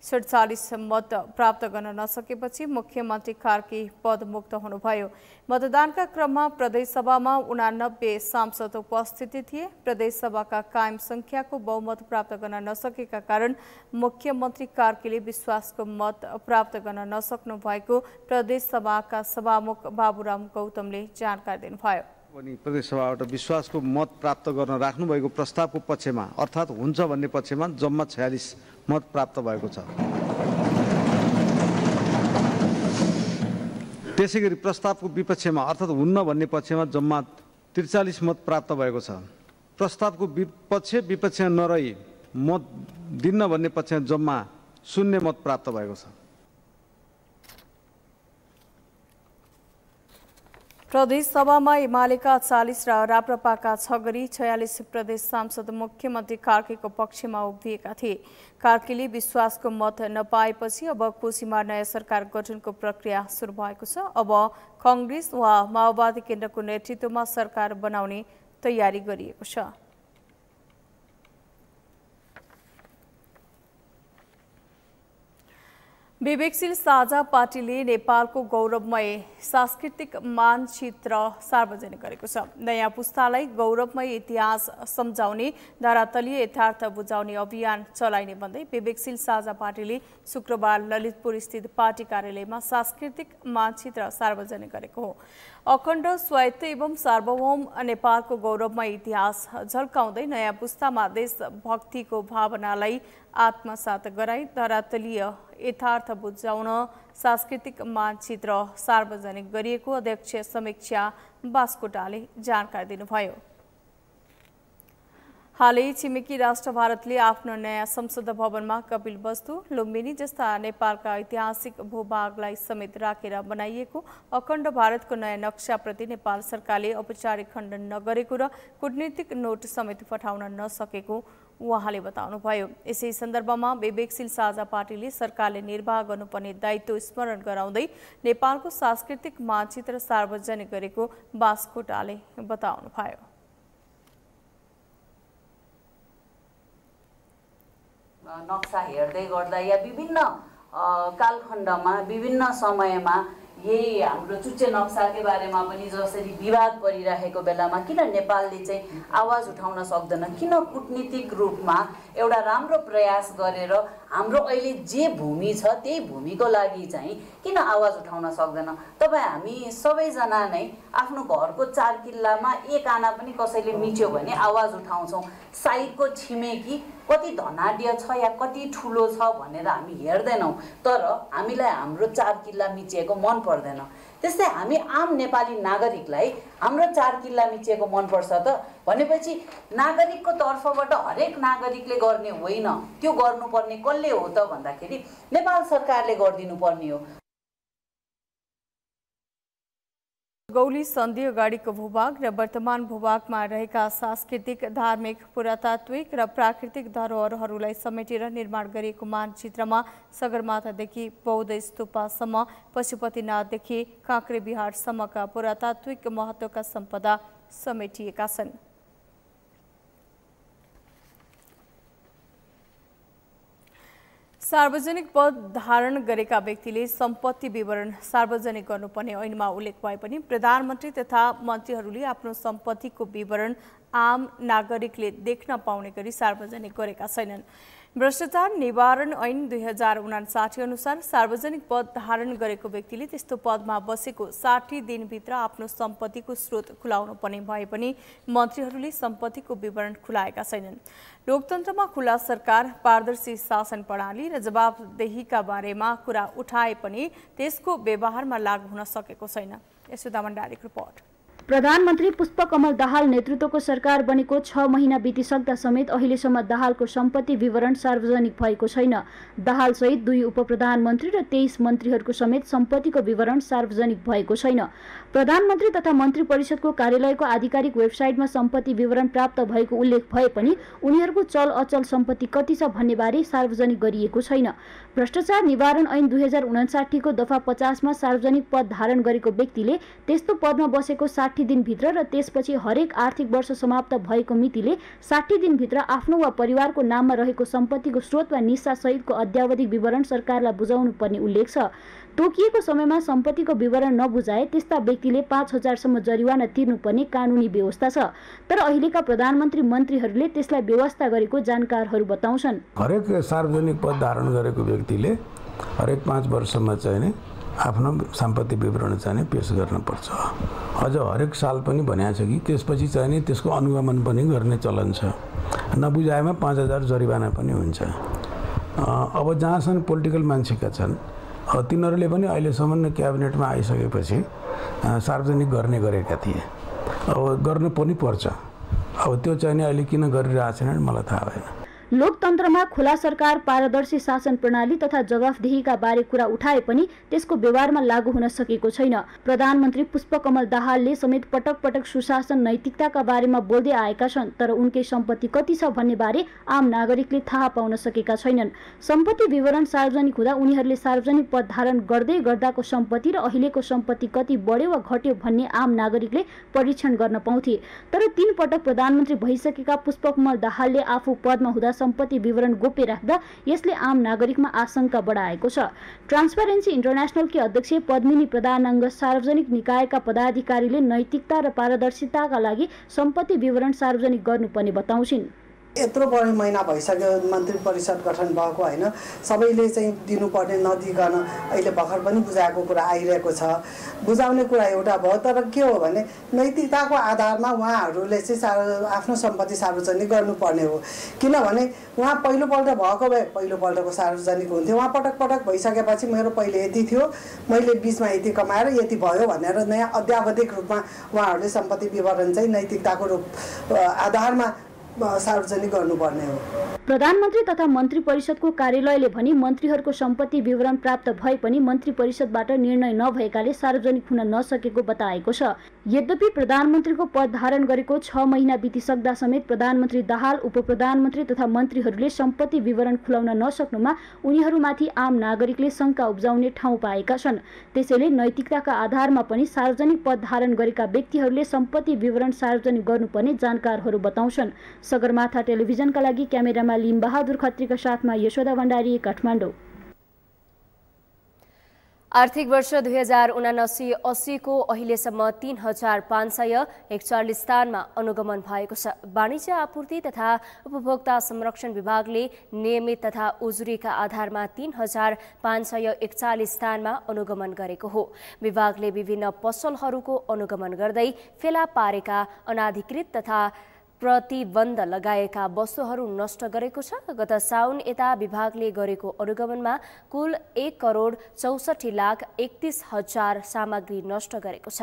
47 मत प्राप्त गर्न नसकेपछि मुख्यमन्त्री कार्की पदमुक्त हुनुभयो। मतदानका क्रममा प्रदेशसभामा 89 सांसद उपस्थित थिए। प्रदेशसभाका कायम संख्याको बहुमत प्राप्त गर्न नसकेका कारण मुख्यमन्त्री कार्कीले विश्वासको मत प्राप्त गर्न नसक्नु भएको प्रदेशसभाका सभामुख बाबुराम गौतमले जानकारी दिनुभयो। प्रदेशसभाबाट विश्वासको मत प्राप्त गर्न राख्नुभएको प्रस्तावको पक्षमा अर्थात् हुन्छ भन्ने पक्षमा जम्मा 46 मत प्राप्त भएको छ। त्यसैगरी प्रस्तावको विपक्षमा अर्थात् हुन्न भन्ने पक्षमा जम्मा 43 मत प्राप्त भएको छ। प्रस्तावको विपक्ष नरही मत दिन्न भन्ने पक्षमा जम्मा 0 मत प्राप्त भएको छ। प्रदेश सभामा एमालेका 40 र राप्रपाका 6 गरी 46 प्रदेश सांसद मुख्यमन्त्री कार्कीको पक्षमा उभिएका थिए। कार्कीले विश्वासको मत नपाएपछि अब कोशीमा नयाँ सरकार गठनको प्रक्रिया सुरु भएको छ। अब कांग्रेस वा माओवादी केन्द्रको नेतृत्वमा सरकार बनाउने तयारी गरिएको छ। विवेकशील साझा पार्टीले नेपालको गौरवमय सांस्कृतिक मानचित्र सार्वजनिक गरेको छ। नयाँ पुस्तालाई गौरवमय इतिहास सम्झाउने धरातलीय यथार्थ बुझाउने अभियान चलाइने भन्दै विवेकशील साझा पार्टीले शुक्रबार ललितपुर स्थित पार्टी कार्यालयमा सांस्कृतिक मानचित्र सार्वजनिक गरेको हो। अखण्ड स्वायत्त एवं सार्वभौम नेपालको गौरवमय इतिहास झल्काउँदै नयाँ पुस्तामा देशभक्तिको भावनालाई आत्मसात गराई धरातलीय यथार्थ बुझाउन सांस्कृतिक मानचित्र सार्वजनिक गरिएको अध्यक्ष समीक्षा बास्कोटाले जानकारी दिनुभयो। हालै छिमेकी राष्ट्र भारतले आफ्नो नयाँ संसद भवनमा कपिलवस्तु, लुम्बिनी जस्ता नेपालका ऐतिहासिक भूभागलाई समेत राखेर बनाइएको अखण्ड भारतको नयाँ नक्साप्रति नेपाल सरकारले औपचारिक खण्डन नगरेको र कूटनीतिक नोट समेत पठाउन नसकेको उहाँले बताउनुभयो। यसै सन्दर्भमा विवेकशील साझा पार्टीले सरकारले निर्वाह गर्नुपर्ने दायित्व स्मरण गराउँदै नेपालको सांस्कृतिक मानचित्र सार्वजनिक गरेको बास्कोटाले बताउनुभयो। नक्सा हेर्दै गर्दा या विभिन्न कालखण्डमा विभिन्न समयमा यही हाम्रो चुच्चे नक्साकै बारेमा पनि जसरी विवाद परिरहेको बेलामा किन नेपालले चाहिँ आवाज उठाउन सक्दैन, किन कूटनीतिक रूपमा एउटा राम्रो प्रयास गरेर हाम्रो अहिले जे भूमि छ त्यही भूमिको लागि चाहिँ किन आवाज उठाउन सक्दैन। तपाईँ हामी सबैजना नै आफ्नो घरको 4 किल्लामा एक आना पनि कसैले मिच्यो भने आवाज उठाउँछौँ। साइडको छिमेकी कति धनाढ्य छ या कति ठुलो छ भनेर हामी हेर्दैनौँ, तर हामीलाई हाम्रो 4 किल्ला मिचिएको मन पर्दैन। त्यस्तै हामी आम नेपाली नागरिकलाई हाम्रो 4 किल्ला मिचिएको मनपर्छ त भनेपछि नागरिकको तर्फबाट हरेक नागरिकले गर्ने होइन, त्यो गर्नुपर्ने कसले हो त भन्दाखेरि नेपाल सरकारले गरिदिनु पर्ने हो। गौली सन्धि अगाडिको भूभाग र वर्तमान भूभागमा रहेका सांस्कृतिक, धार्मिक, पुरातात्विक र प्राकृतिक धरोहरहरूलाई समेटेर निर्माण गरिएको मानचित्रमा सगरमाथादेखि बौद्ध स्तूपसम्म, पशुपतिनाथदेखि काँक्रेबिहारसम्मका पुरातात्विक महत्त्वका सम्पदा समेटिएका छन्। सार्वजनिक पद धारण गरेका व्यक्तिले सम्पत्ति विवरण सार्वजनिक गर्नुपर्ने ऐनमा उल्लेख भए पनि प्रधानमन्त्री तथा मन्त्रीहरूले आफ्नो सम्पत्तिको विवरण आम नागरिकले देख्न पाउने गरी सार्वजनिक गरेका छैनन्। भ्रष्टाचार निवारण ऐन 2059 अनुसार सार्वजनिक पद धारण गरेको व्यक्तिले त्यस्तो पदमा बसेको 60 दिनभित्र आफ्नो सम्पत्तिको स्रोत खुलाउनु पर्ने भए पनि मन्त्रीहरूले सम्पत्तिको विवरण खुलाएका छैनन्। लोकतन्त्रमा खुला सरकार, पारदर्शी शासन प्रणाली र जवाबदेहीका बारेमा कुरा उठाए पनि त्यसको व्यवहारमा लागू हुन सकेको छैन। यशोदा भण्डारीको रिपोर्ट। प्रधानमन्त्री पुष्पकमल दाहाल नेतृत्वको सरकार बनेको 6 महिना बितिसक्दा समेत अहिलेसम्म दाहालको सम्पत्ति विवरण सार्वजनिक भएको छैन। दाहाल सहित 2 उपप्रधानमन्त्री र 23 मन्त्रीहरूको समेत सम्पत्तिको विवरण सार्वजनिक भएको छैन। प्रधानमन्त्री तथा मन्त्री परिषदको कार्यालयको आधिकारिक वेबसाइटमा सम्पत्ति विवरण प्राप्त भएको उल्लेख भए पनि उनीहरूको चल अचल सम्पत्ति कति छ भन्ने बारे सार्वजनिक गरिएको छैन। भ्रष्टाचार निवारण ऐन 2059 को दफा 50 मा सार्वजनिक पद धारण गरेको व्यक्तिले त्यस्तो पदमा बसेको 60 दिनभित्र र त्यसपछि हरेक आर्थिक वर्ष समाप्त भएको मितिले 60 दिनभित्र आफ्नो वा परिवारको नाममा रहेको सम्पत्तिको स्रोत वा निस्सा सहितको अद्यावधिक विवरण सरकारलाई बुझाउनु पर्ने उल्लेख छ। तोकिएको समयमा सम्पत्तिको विवरण नबुझाए त्यस्ता व्यक्तिले 5000 सम्म जरिवाना तिर्नुपर्ने कानुनी व्यवस्था छ। तर अहिलेका प्रधानमन्त्री मन्त्रीहरूले त्यसलाई व्यवस्था गरेको जानकारहरू बताउँछन्। हरेक सार्वजनिक पद धारण गरेको व्यक्तिले हरेक 5 वर्षमा चाहिँ आफ्नो सम्पत्ति विवरण चाहिँ पेश गर्न पर्छ। अझ हरेक साल पनि भनेको छ कि त्यसपछि चाहिँ त्यसको अनुगमन पनि गर्ने चलन छ। नबुझाएमा 5000 जरिवाना पनि हुन्छ। अब जहाँसम्म पोलिटिकल मान्छेका छन् तिनीहरूले पनि अहिलेसम्म क्याबिनेटमा आइसकेपछि सार्वजनिक गर्ने गरेका थिए। अब गर्न पनि पर्छ। अब त्यो चाहिँ अहिले किन गरिरहेको छैन मलाई थाहा भएन। लोकतन्त्रमा खुला सरकार, पारदर्शी शासन प्रणाली तथा जवाफदेहीका बारे कुरा उठाए पनि त्यसको व्यवहारमा लागू हुन सकेको छैन। प्रधानमन्त्री पुष्पकमल दाहालले समेत पटक पटक सुशासन, नैतिकताका बारेमा बोल्दै आएका छन्, तर उनकै सम्पत्ति कति छ भन्ने बारे आम नागरिकले थाहा पाउन सकेका छैनन्। सम्पत्ति विवरण सार्वजनिक हुँदा उनीहरूले सार्वजनिक पद धारण गर्दै गर्दाको सम्पत्ति र अहिलेको सम्पत्ति कति बढ्यो वा घट्यो भन्ने आम नागरिकले परीक्षण गर्न पाउँथे। तर 3 पटक प्रधानमन्त्री भइसकेका पुष्पकमल दाहालले आफू पदमा हुँदा सम्पत्ति विवरण गोप्य राख्दा यसले आम नागरिकमा आशंका बढाएको छ। ट्रान्सपरेन्सी इन्टरनेसनलकी अध्यक्ष पद्मिनी प्रधानाङ्ग सार्वजनिक निकायका पदाधिकारीले नैतिकता र पारदर्शिताका लागि सम्पत्ति विवरण सार्वजनिक गर्नुपर्ने बताउँछिन्। यत्रो बढी महिना भइसक्यो मन्त्री परिषद गठन भएको होइन, सबैले चाहिँ दिनुपर्ने नदिकन अहिले भर्खर पनि बुझाएको कुरा आइरहेको छ। बुझाउने कुरा एउटा भयो, तर के हो भने नैतिकताको आधारमा उहाँहरूले चाहिँ आफ्नो सम्पत्ति सार्वजनिक गर्नुपर्ने हो। किनभने उहाँ पहिलोपल्ट भएको भए पहिलोपल्टको सार्वजनिक हुन्थ्यो। उहाँ पटक पटक भइसकेपछि मेरो पहिले यति थियो, मैले बिचमा यति कमाएर यति भयो भनेर नयाँ अद्यावधिक रूपमा उहाँहरूले सम्पत्ति विवरण चाहिँ नैतिकताको आधारमा सार्वजनिक गर्नुपर्ने हो। प्रधानमन्त्री तथा मन्त्री परिषदको कार्यालयले भने मन्त्रीहरूको सम्पत्ति विवरण प्राप्त भए पनि मन्त्री परिषदबाट निर्णय नभएकाले सार्वजनिक हुन नसकेको बताएको छ। यद्यपि प्रधानमन्त्रीको पद धारण गरेको 6 महिना बितिसक्दा समेत प्रधानमन्त्री दाहाल, उपप्रधानमन्त्री तथा मन्त्रीहरूले सम्पत्ति विवरण खुलाउन नसक्नुमा उनीहरूमाथि आम नागरिकले शङ्का उब्जाउने ठाउँ पाएका छन्। त्यसैले नैतिकताका आधारमा पनि सार्वजनिक पद धारण गरेका व्यक्तिहरूले सम्पत्ति विवरण सार्वजनिक गर्नुपर्ने जानकारहरू बताउँछन्। सगरमाथा टेलिभिजनका लागि क्यामेरामा लिम्बहादुर खत्रीका साथमा यशोदा भण्डारी, काठमाडौँ। आर्थिक वर्ष 2079-80 को अहिलेसम्म 3541 स्थानमा अनुगमन भएको छ। वाणिज्य आपूर्ति तथा उपभोक्ता संरक्षण विभागले नियमित तथा उजुरीका आधारमा 3541 स्थानमा अनुगमन गरेको हो। विभागले विभिन्न पसलहरूको अनुगमन गर्दै फेला पारेका अनाधिकृत तथा प्रतिबन्ध लगाएका वस्तुहरू नष्ट गरेको छ। गत साउन यता विभागले गरेको अनुगमनमा कुल 1,64,31,000 सामग्री नष्ट गरेको छ।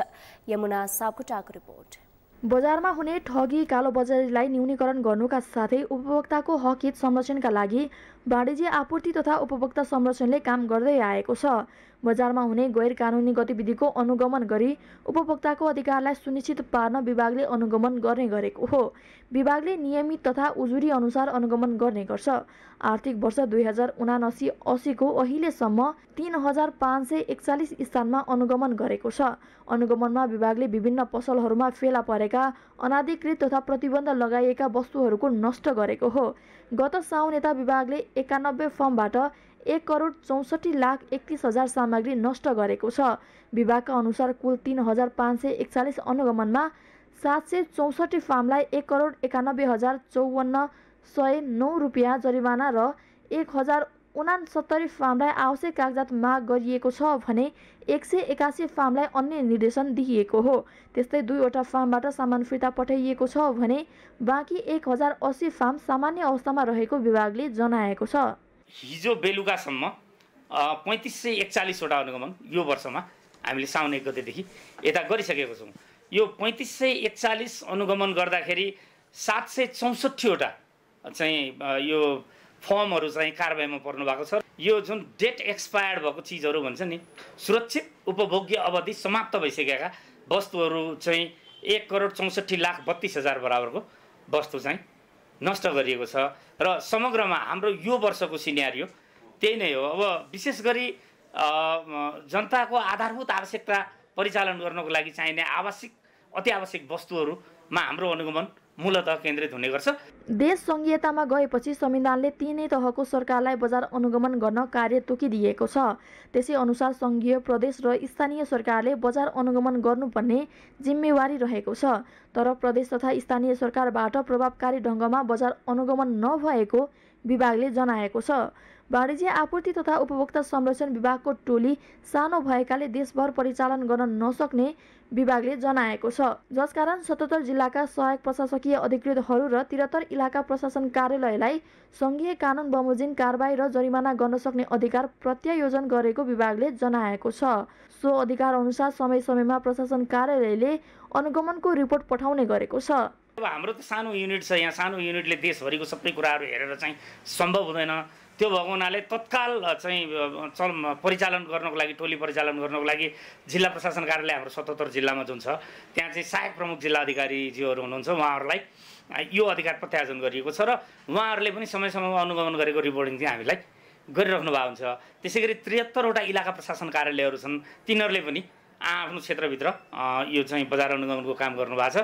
यमुना सापकोटाको रिपोर्ट। बजारमा हुने ठगी, कालोबजारीलाई न्यूनीकरण गर्नुका साथै उपभोक्ताको हक हित संरक्षणका लागि वाणिज्य आपूर्ति तथा उपभोक्ता संरक्षणले काम गर्दै आएको छ। बजारमा हुने गैर कानुनी गतिविधिको अनुगमन गरी उपभोक्ताको अधिकारलाई सुनिश्चित पार्न विभागले अनुगमन गर्ने गरेको हो। विभागले नियमित तथा उजुरी अनुसार अनुगमन गर्ने गर्छ। आर्थिक वर्ष 2079-80 को अहिलेसम्म 3541 स्थानमा अनुगमन गरेको छ। अनुगमनमा विभागले विभिन्न पसलहरूमा फेला परेका अनाधिकृत तथा प्रतिबन्ध लगाइएका वस्तुहरूको नष्ट गरेको हो। गत साउन यता विभागले 91 फर्मबाट 1,64,31,000 सामग्री नष्ट गरेको छ। विभागका अनुसार कुल 3541 अनुगमनमा 764 फार्मलाई 1,91,54,109 रुपियाँ जरिवाना र 1,069 फार्मलाई आवश्यक कागजात माग गरिएको छ भने 181 फार्मलाई अन्य निर्देशन दिइएको हो। त्यस्तै 2वटा फार्मबाट सामान फिर्ता पठाइएको छ भने बाँकी 1080 फार्म सामान्य अवस्थामा रहेको विभागले जनाएको छ। हिजो बेलुकासम्म 3541वटा अनुगमन यो वर्षमा हामीले साउन 1 गतेदेखि यता गरिसकेको छौँ। यो 3541 अनुगमन गर्दाखेरि 764वटा चाहिँ यो फर्महरू चाहिँ कारबाहीमा पर्नु भएको छ। यो जुन डेट एक्सपायर्ड भएको चिजहरू भन्छ नि, सुरक्षित उपभोग्य अवधि समाप्त भइसकेका वस्तुहरू चाहिँ 1,64,32,000 बराबरको वस्तु चाहिँ नष्ट गरिएको छ। र समग्रमा हाम्रो यो वर्षको सिनेरियो त्यही नै हो। अब विशेष गरी जनताको आधारभूत आवश्यकता परिचालन गर्नको लागि चाहिने अति आवश्यक वस्तुहरूमा हाम्रो अनुगमन मूलतः केन्द्रित हुने गर्छ। देश संघीयतामा गएपछि संविधानले तीनै तहको सरकारलाई बजार अनुगमन गर्न कार्य तोकिदिएको छ। त्यसै अनुसार संघीय, प्रदेश र स्थानीय सरकारले बजार अनुगमन गर्नुपर्ने जिम्मेवारी रहेको छ। तर प्रदेश तथा स्थानीय सरकारबाट प्रभावकारी ढङ्गमा बजार अनुगमन नभएको विभागले जनाएको छ। वाणिज्य आपूर्ति तथा उपभोक्ता संरक्षण विभागको टोली सानो भएकाले देशभर परिचालन गर्न नसक्ने विभागले जनाएको छ, जसकारण 77 जिल्लाका सहायक प्रशासकीय अधिकृतहरू र 73 इलाका प्रशासन कार्यालयलाई संघीय कानुन बमोजिम कारबाही र जरिमाना गर्न सक्ने अधिकार प्रत्यायोजन गरेको विभागले जनाएको छ। सो अधिकार अनुसार समय समयमा प्रशासन कार्यालयले अनुगमनको रिपोर्ट पठाउने गरेको छ। अब हाम्रो त सानो युनिट छ, यहाँ सानो युनिटले देशभरिको सबै कुराहरू हेरेर चाहिँ सम्भव हुँदैन। त्यो भएको हुनाले तत्काल चाहिँ परिचालन गर्नको लागि, टोली परिचालन गर्नको लागि जिल्ला प्रशासन कार्यालय हाम्रो 77 जिल्लामा जुन छ त्यहाँ चाहिँ सहायक प्रमुख जिल्ला अधिकारीज्यूहरू हुनुहुन्छ, उहाँहरूलाई यो अधिकार प्रत्यायोजन गरिएको छ र उहाँहरूले पनि समय समयमा अनुगमन गरेको रिपोर्टिङ चाहिँ हामीलाई गरिराख्नु भएको हुन्छ। त्यसै गरी 73वटा इलाका प्रशासन कार्यालयहरू छन्, तिनीहरूले पनि आफ्नो क्षेत्रभित्र यो चाहिँ बजार अनुगमनको काम गर्नुभएको छ।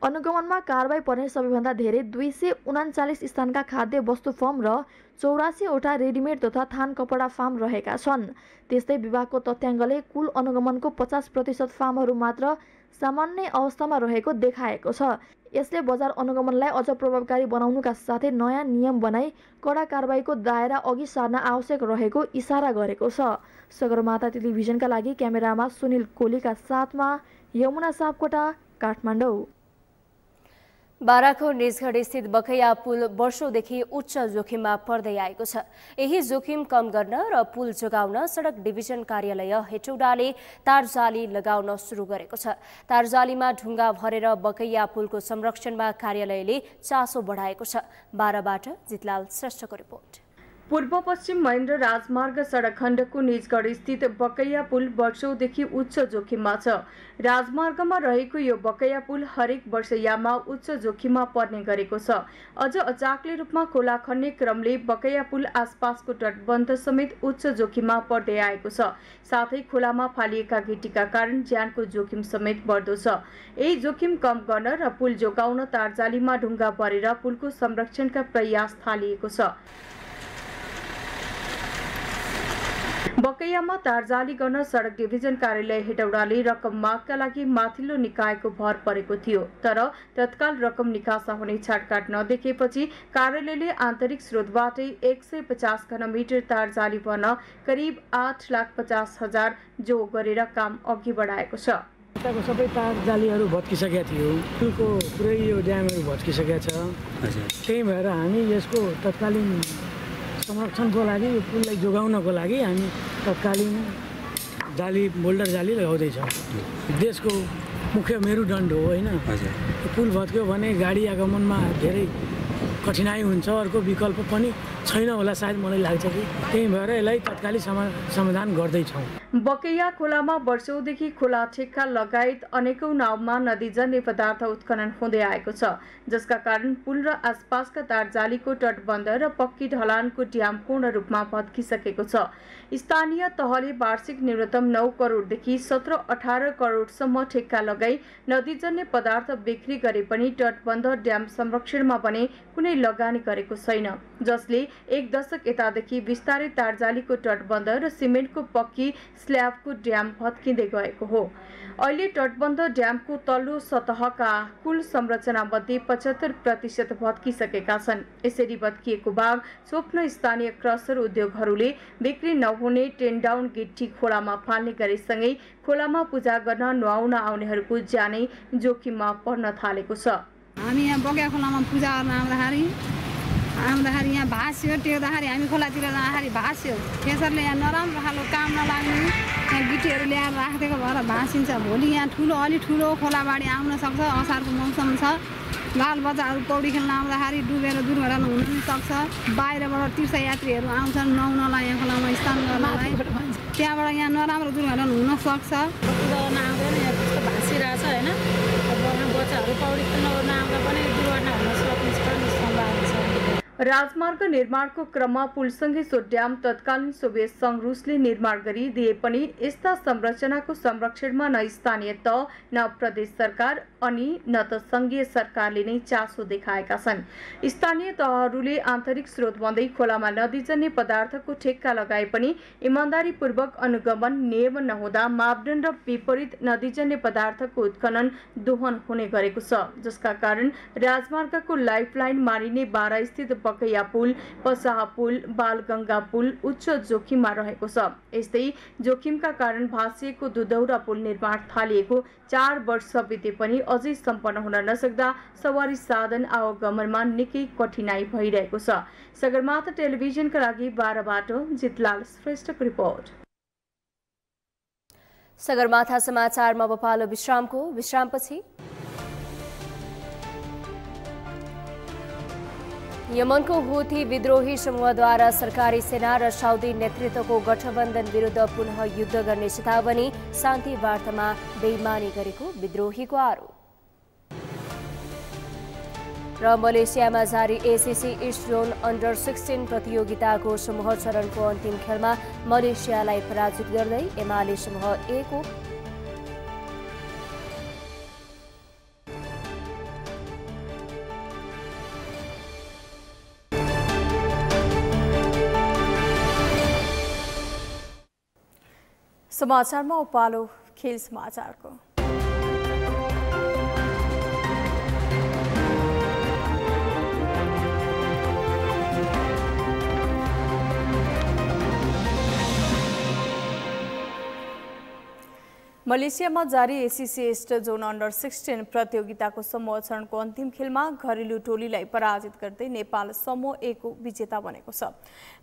अनुगमनमा कारबाही पर्ने सबैभन्दा धेरै 239 स्थानका खाद्य वस्तु फर्म र 84वटा रेडिमेड तथा थान कपडा फार्म रहेका छन्। त्यस्तै विभागको तथ्याङ्कले कुल अनुगमनको 50% फार्महरू मात्र सामान्य अवस्थामा रहेको देखाएको छ। यसले बजार अनुगमनलाई अझ प्रभावकारी बनाउनुका साथै नयाँ नियम बनाई कडा कारबाहीको दायरा अघि सार्न आवश्यक रहेको इसारा गरेको छ। सगरमाथा टेलिभिजनका लागि क्यामेरामा सुनिल कोलीका साथमा यमुना सापकोटा, काठमाडौँ। बाराको निजगढ स्थित बकैया पुल वर्षौंदेखि उच्च जोखिममा पर्दै आएको छ। यही जोखिम कम गर्न र पुल जोगाउन सडक डिभिजन कार्यालय हेटौडाले तारजाली लगाउन सुरु गरेको छ। तारजालीमा ढुङ्गा भरेर बकैया पुलको संरक्षणमा कार्यालयले चासो बढाएको छ। बाराबाट जितलाल श्रेष्ठको रिपोर्ट। पूर्व पश्चिम महेन्द्र राजमार्ग सडक खण्डको निजगढ स्थित बकैया पुल वर्षौंदेखि उच्च जोखिममा छ। राजमार्गमा रहेको यो बकैया पुल हरेक वर्ष याममा उच्च जोखिममा पर्ने गरेको छ। अझ अचाक्ले रूपमा खोला खन्ने क्रमले बकैया पुल आसपासको तटबन्ध समेत उच्च जोखिममा पर्दै आएको छ। साथै खोलामा फालिएका गिटीका कारण ज्यानको जोखिम समेत बढ्दो छ। यही जोखिम कम गर्न र पुल जोगाउन तारजालीमा ढुङ्गा भरेर पुलको संरक्षणका प्रयास थालिएको छ। बकैयामा तारजाली गर्न सडक डिभिजन कार्यालय हेटौडाले रकम मागका लागि माथिल्लो निकायको भर परेको थियो। तर तत्काल रकम निकासा हुने छाटकाट नदेखेपछि कार्यालयले आन्तरिक स्रोतबाटै 150 घनमिटर तारजाली भर्न करिब 8,50,000 जो गरेर काम अघि बढाएको छ। यताको सबै तारजालीहरू भत्किसकेका थियो, पुलको पुरै यो ड्यामहरू भत्किसकेका छ। त्यही भएर हामी यसको तत्कालीन संरक्षणको लागि, यो पुललाई जोगाउनको लागि हामी तत्कालीन जाली, बोल्डर जाली लगाउँदैछौँ। देशको मुख्य मेरुदण्ड हो होइन। पुल भत्क्यो भने गाडी आगमनमा धेरै कठिनाइ हुन्छ, अर्को विकल्प पनि छैन होला सायद, मलाई लाग्छ कि त्यही भएर यसलाई तत्कालीन समाधान गर्दैछौँ। बकैया खोलामा वर्षौंदेखि खोला ठेक्का लगायत अनेकौं नाउमा नदीजन्य पदार्थ उत्खनन हुँदै आएको छ, जसका कारण पुल र आसपासका तारजालीको तटबन्ध र पक्की ढलानको ड्याम पूर्ण रूपमा भत्किसकेको छ। स्थानीय तहले वार्षिक न्यूनतम 9 करोडदेखि 17-18 करोडसम्म ठेक्का लगाई नदीजन्य पदार्थ बिक्री गरे पनि तटबन्ध ड्याम संरक्षणमा भने कुनै लगानी गरेको छैन। जसले 1 दशक यतादेखि बिस्तारै तारजालीको तटबन्ध र सिमेन्टको पक्की स्ल्याबको ड्याम भत्किँदै गएको हो। अहिले तटबन्ध ड्यामको तल्लो सतहका कुल संरचना मध्ये 75% भत्किसकेका छन्। यसरी भत्किएको भाग छोप्न स्थानीय क्रसर उद्योगहरूले बिक्री नहुने टेनडाउन गिट्टी खोलामा फाल्ने गरेसँगै खोलामा पूजा गर्न नुहाउन आउनेहरूको ज्यानै जोखिममा पर्न थालेको छ। हामी यहाँ बग्या खोलामा पूजा गर्न आउँदाखेरि यहाँ भास्यो, टेक्दाखेरि हामी खोलातिर जाँदाखेरि भास्यो। फेसरले यहाँ नराम्रो खालको काम नलाग्ने यहाँ गिटीहरू ल्याएर राखिदिएको भएर भाँसिन्छ। भोलि यहाँ अलि ठुलो खोलाबाडी आउन सक्छ। असारको मौसम छ, बालबच्चाहरू पौडी खेल्न आउँदाखेरि डुबेर दुर्घटना हुन पनि सक्छ। बाहिरबाट तीर्थयात्रीहरू आउँछन् नुहाउनलाई यहाँ खोलामा स्नान गर्नलाई, त्यहाँबाट यहाँ नराम्रो दुर्घटना हुन सक्छ। पूजा गर्न आउँदैन, यहाँ त्यस्तो भाँसिरहेछ होइन। बच्चाहरू पौडी खेल्न गर्न आउँदा पनि दुर्घटना हुन सक्ने सम्भावना छ। राजमार्ग निर्माणको क्रममा पुलसँगै सो ड्याम तत्कालीन सोभियत सङ्घ रुसले निर्माण गरिदिए पनि यस्ता संरचनाको संरक्षणमा न स्थानीय तह न प्रदेश सरकार अनि न त सङ्घीय सरकारले नै चासो देखाएका छन्। स्थानीय तहहरूले आन्तरिक स्रोत भन्दै खोलामा नदीजन्य पदार्थको ठेक्का लगाए पनि इमान्दारीपूर्वक अनुगमन नियम नहुँदा मापदण्ड विपरीत नदीजन्य पदार्थको उत्खनन दोहन हुने गरेको छ, जसका कारण राजमार्गको लाइफलाइन मानिने बारा स्थित बकैया पुल, पसाहा पुल, बालगंगा पुल उच्च जोखिममा रहेको छ। यस्तै जोखिमका कारण भाँसिएको दुधौरा पुल निर्माण थालिएको 4 वर्ष बिते पनि अझै सम्पन्न हुन नसक्दा सवारी साधन आवागमनमा निकै कठिनाई भइरहेको छ। सगरमाथा टेलिभिजनका लागि बाराबाट जितलाल श्रेष्ठको रिपोर्ट। सगरमाथा समाचारमा बपालो विश्रामपछि यमनको हुथी विद्रोही समूहद्वारा सरकारी सेना र साउदी नेतृत्वको गठबन्धन विरुद्ध पुनः युद्ध गर्ने चेतावनी, शान्ति वार्तामा बेइमानी गरेको विद्रोहीको आरोप। र मलेसियामा जारी एसीसी इस्ट जोन अन्डर 16 प्रतियोगिताको समूह चरणको अन्तिम खेलमा मलेसियालाई पराजित गर्दै एमाले समूह ए को समाचारमा उपालो खेल समाचारको। मलेसियामा जारी एसीसी इस्ट जोन अन्डर 16 प्रतियोगिताको समूह चरणको अन्तिम खेलमा घरेलु टोलीलाई पराजित गर्दै नेपाल समूह ए को विजेता बनेको छ।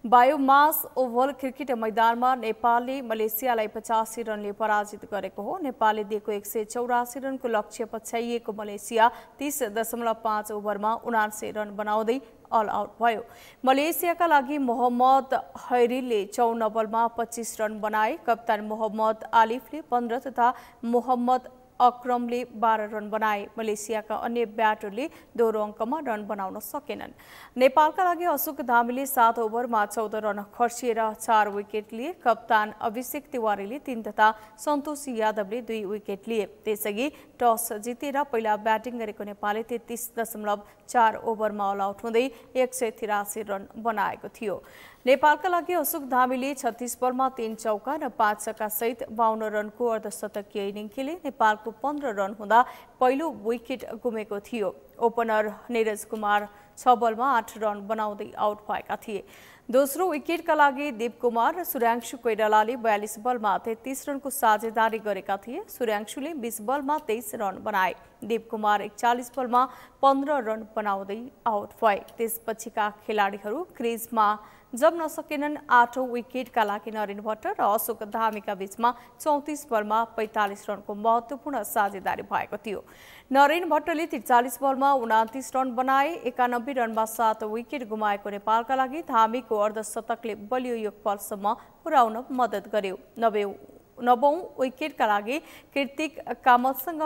बायोमास ओभल क्रिकेट मैदानमा नेपालले मलेसियालाई 85 रनले पराजित गरेको हो। नेपालले दिएको 184 रनको लक्ष्य पछ्याइएको मलेसिया 30.5 ओभरमा 79 रन बनाउँदै अल आउट भयो। मलेसियाका लागि मोहम्मद हैरिलले 54 बलमा 25 रन बनाए। कप्तान मोहम्मद आलिफले 15 तथा मोहम्मद अक्रमले 12 रन बनाए। मलेसियाका अन्य ब्याटरले दोहोरो अङ्कमा रन बनाउन सकेनन्। नेपालका लागि अशोक धामीले 7 ओभरमा 14 रन खर्चिएर 4 विकेट लिए। कप्तान अभिषेक तिवारीले 3 तथा सन्तोष यादवले 2 विकेट लिए। त्यसअघि टस जितेर पहिला ब्याटिङ गरेको नेपालले 33.4 ओभरमा अल आउट हुँदै 183 रन बनाएको थियो। नेपालका लागि अशोक धामीले 36 बलमा 3 चौका र 5 छक्का सहित 52 रनको अर्धशतकीय इनिङ खेले। नेपालको 15 रन हुँदा पहिलो विकेट गुमेको थियो। ओपनर नीरज कुमार 6 बलमा 8 रन बनाउँदै आउट भएका थिए। दोस्रो विकेटका लागि दीप कुमार र सूर्याङ्शु कोइरालाले 42 बलमा 33 रनको साझेदारी गरेका थिए। सूर्याङ्शुले 20 बलमा 23 रन बनाए। दीप कुमार 41 बलमा 15 रन बनाउँदै आउट भए। त्यसपछिका खेलाडीहरू क्रिजमा जम्न सकेनन्। 8औं विकेटका लागि नरेन भट्ट र अशोक धामीका बीचमा 34 बलमा 45 रनको महत्त्वपूर्ण साझेदारी भएको थियो। नरेन भट्टले 43 बलमा 29 रन बनाए। 91 रनमा 7 विकेट गुमाएको नेपालका लागि धामीको अर्धशतकले बलियो योगफलसम्म पुर्याउन मद्दत गर्यो। 9औं विकेटका लागि कृतिक कामतसँग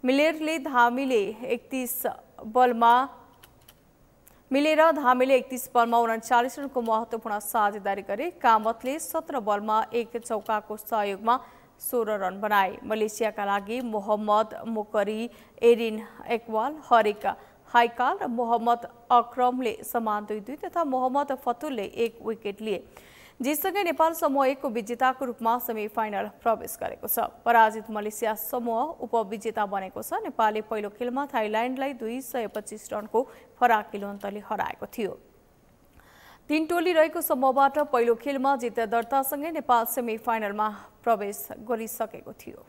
मिलेरले धामीले 31 बलमा 39 रनको महत्त्वपूर्ण साझेदारी गरे। कामतले 17 बलमा 1 चौकाको सहयोगमा 16 रन बनाए। मलेसियाका लागि मोहम्मद मुकरी, एरिन एक्वाल, हरिक हाइकाल र मोहम्मद अक्रमले समान 2-2 तथा मोहम्मद फतुलले 1 विकेट लिए। जितसँगै नेपाल समूह 1 को विजेताको रूपमा सेमिफाइनल प्रवेश गरेको छ। पराजित मलेसिया समूह उपविजेता बनेको छ। नेपालले पहिलो खेलमा थाइल्यान्डलाई 225 रनको फराकिलो अन्तरले हराएको थियो। 3 टोली रहेको समूहबाट पहिलो खेलमा जित दर्तासँगै नेपाल सेमिफाइनलमा प्रवेश गरिसकेको थियो।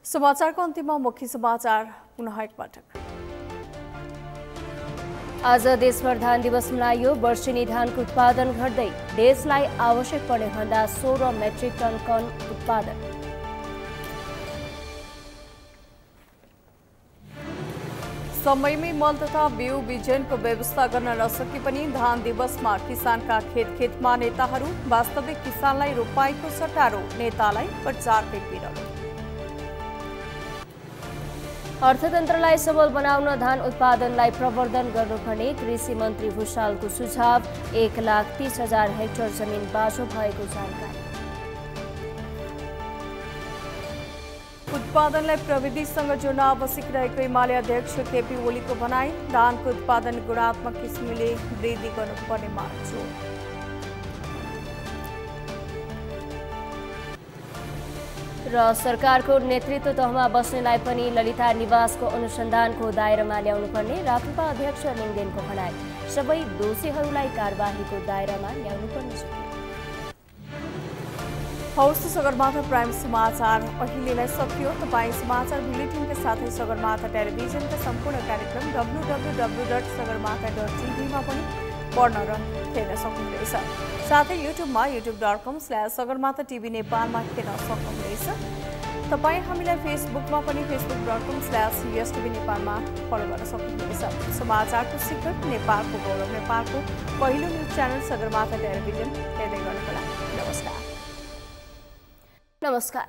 समाचारको अन्तिममा मुख्य समाचार पुनः एकपटक। आज देशभर धान दिवस मनाइयो। वर्षेनी धानको उत्पादन घट्दै देशलाई आवश्यक पर्ने भन्दा 16 मेट्रिक टन कन उत्पादन। समयमै मल तथा बिउ बिजनको व्यवस्था गर्न नसके पनि धान दिवसमा किसानका खेतमा नेताहरू वास्तविक किसानलाई रोपाईको सट्टारो नेतालाई प्रचारकै पिरलो। अर्थतन्त्रलाई सबल बनाउन धान उत्पादनलाई प्रवर्धन गर्नुपर्ने कृषि मन्त्री भुषालको सुझाव। 1,30,000 हेक्टर जमिन बाँझो भएको जानकारी। उत्पादनलाई प्रविधिसँग जोड्न आवश्यक रहेको एमाले अध्यक्ष केपी ओलीको भनाई। धानको उत्पादन गुणात्मक किसिमले वृद्धि गर्नुपर्नेमा जोड। र सरकारको नेतृत्व तहमा बस्नेलाई पनि ललिता निवासको अनुसन्धानको दायरामा ल्याउनुपर्ने राप्रपा अध्यक्ष लिङ्गदेनको भनाई। सबै दोषीहरूलाई कारबाहीको दायरामा ल्याउनुपर्ने छ। हौस् सगरमाथा प्राइम समाचार अहिलेलाई सकियो। तपाईँ समाचार बुलेटिनका साथै सगरमाथा टेलिभिजनका सम्पूर्ण कार्यक्रम www.sagarmatha.tv मा पनि पढ्न र हेर्न सक्नुहुनेछ। साथै युट्युबमा youtube.com/sagarmatha TV नेपालमा हेर्न सक्नुहुनेछ। तपाईँ हामीलाई फेसबुकमा पनि facebook.com/USTV नेपालमा फलो गर्न सक्नुहुनेछ। समाचारको शिखर नेपालको गौरव नेपालको पहिलो न्युज च्यानल सगरमाथा टेलिभिजन हेर्दै गर्नुहोला। नमस्कार।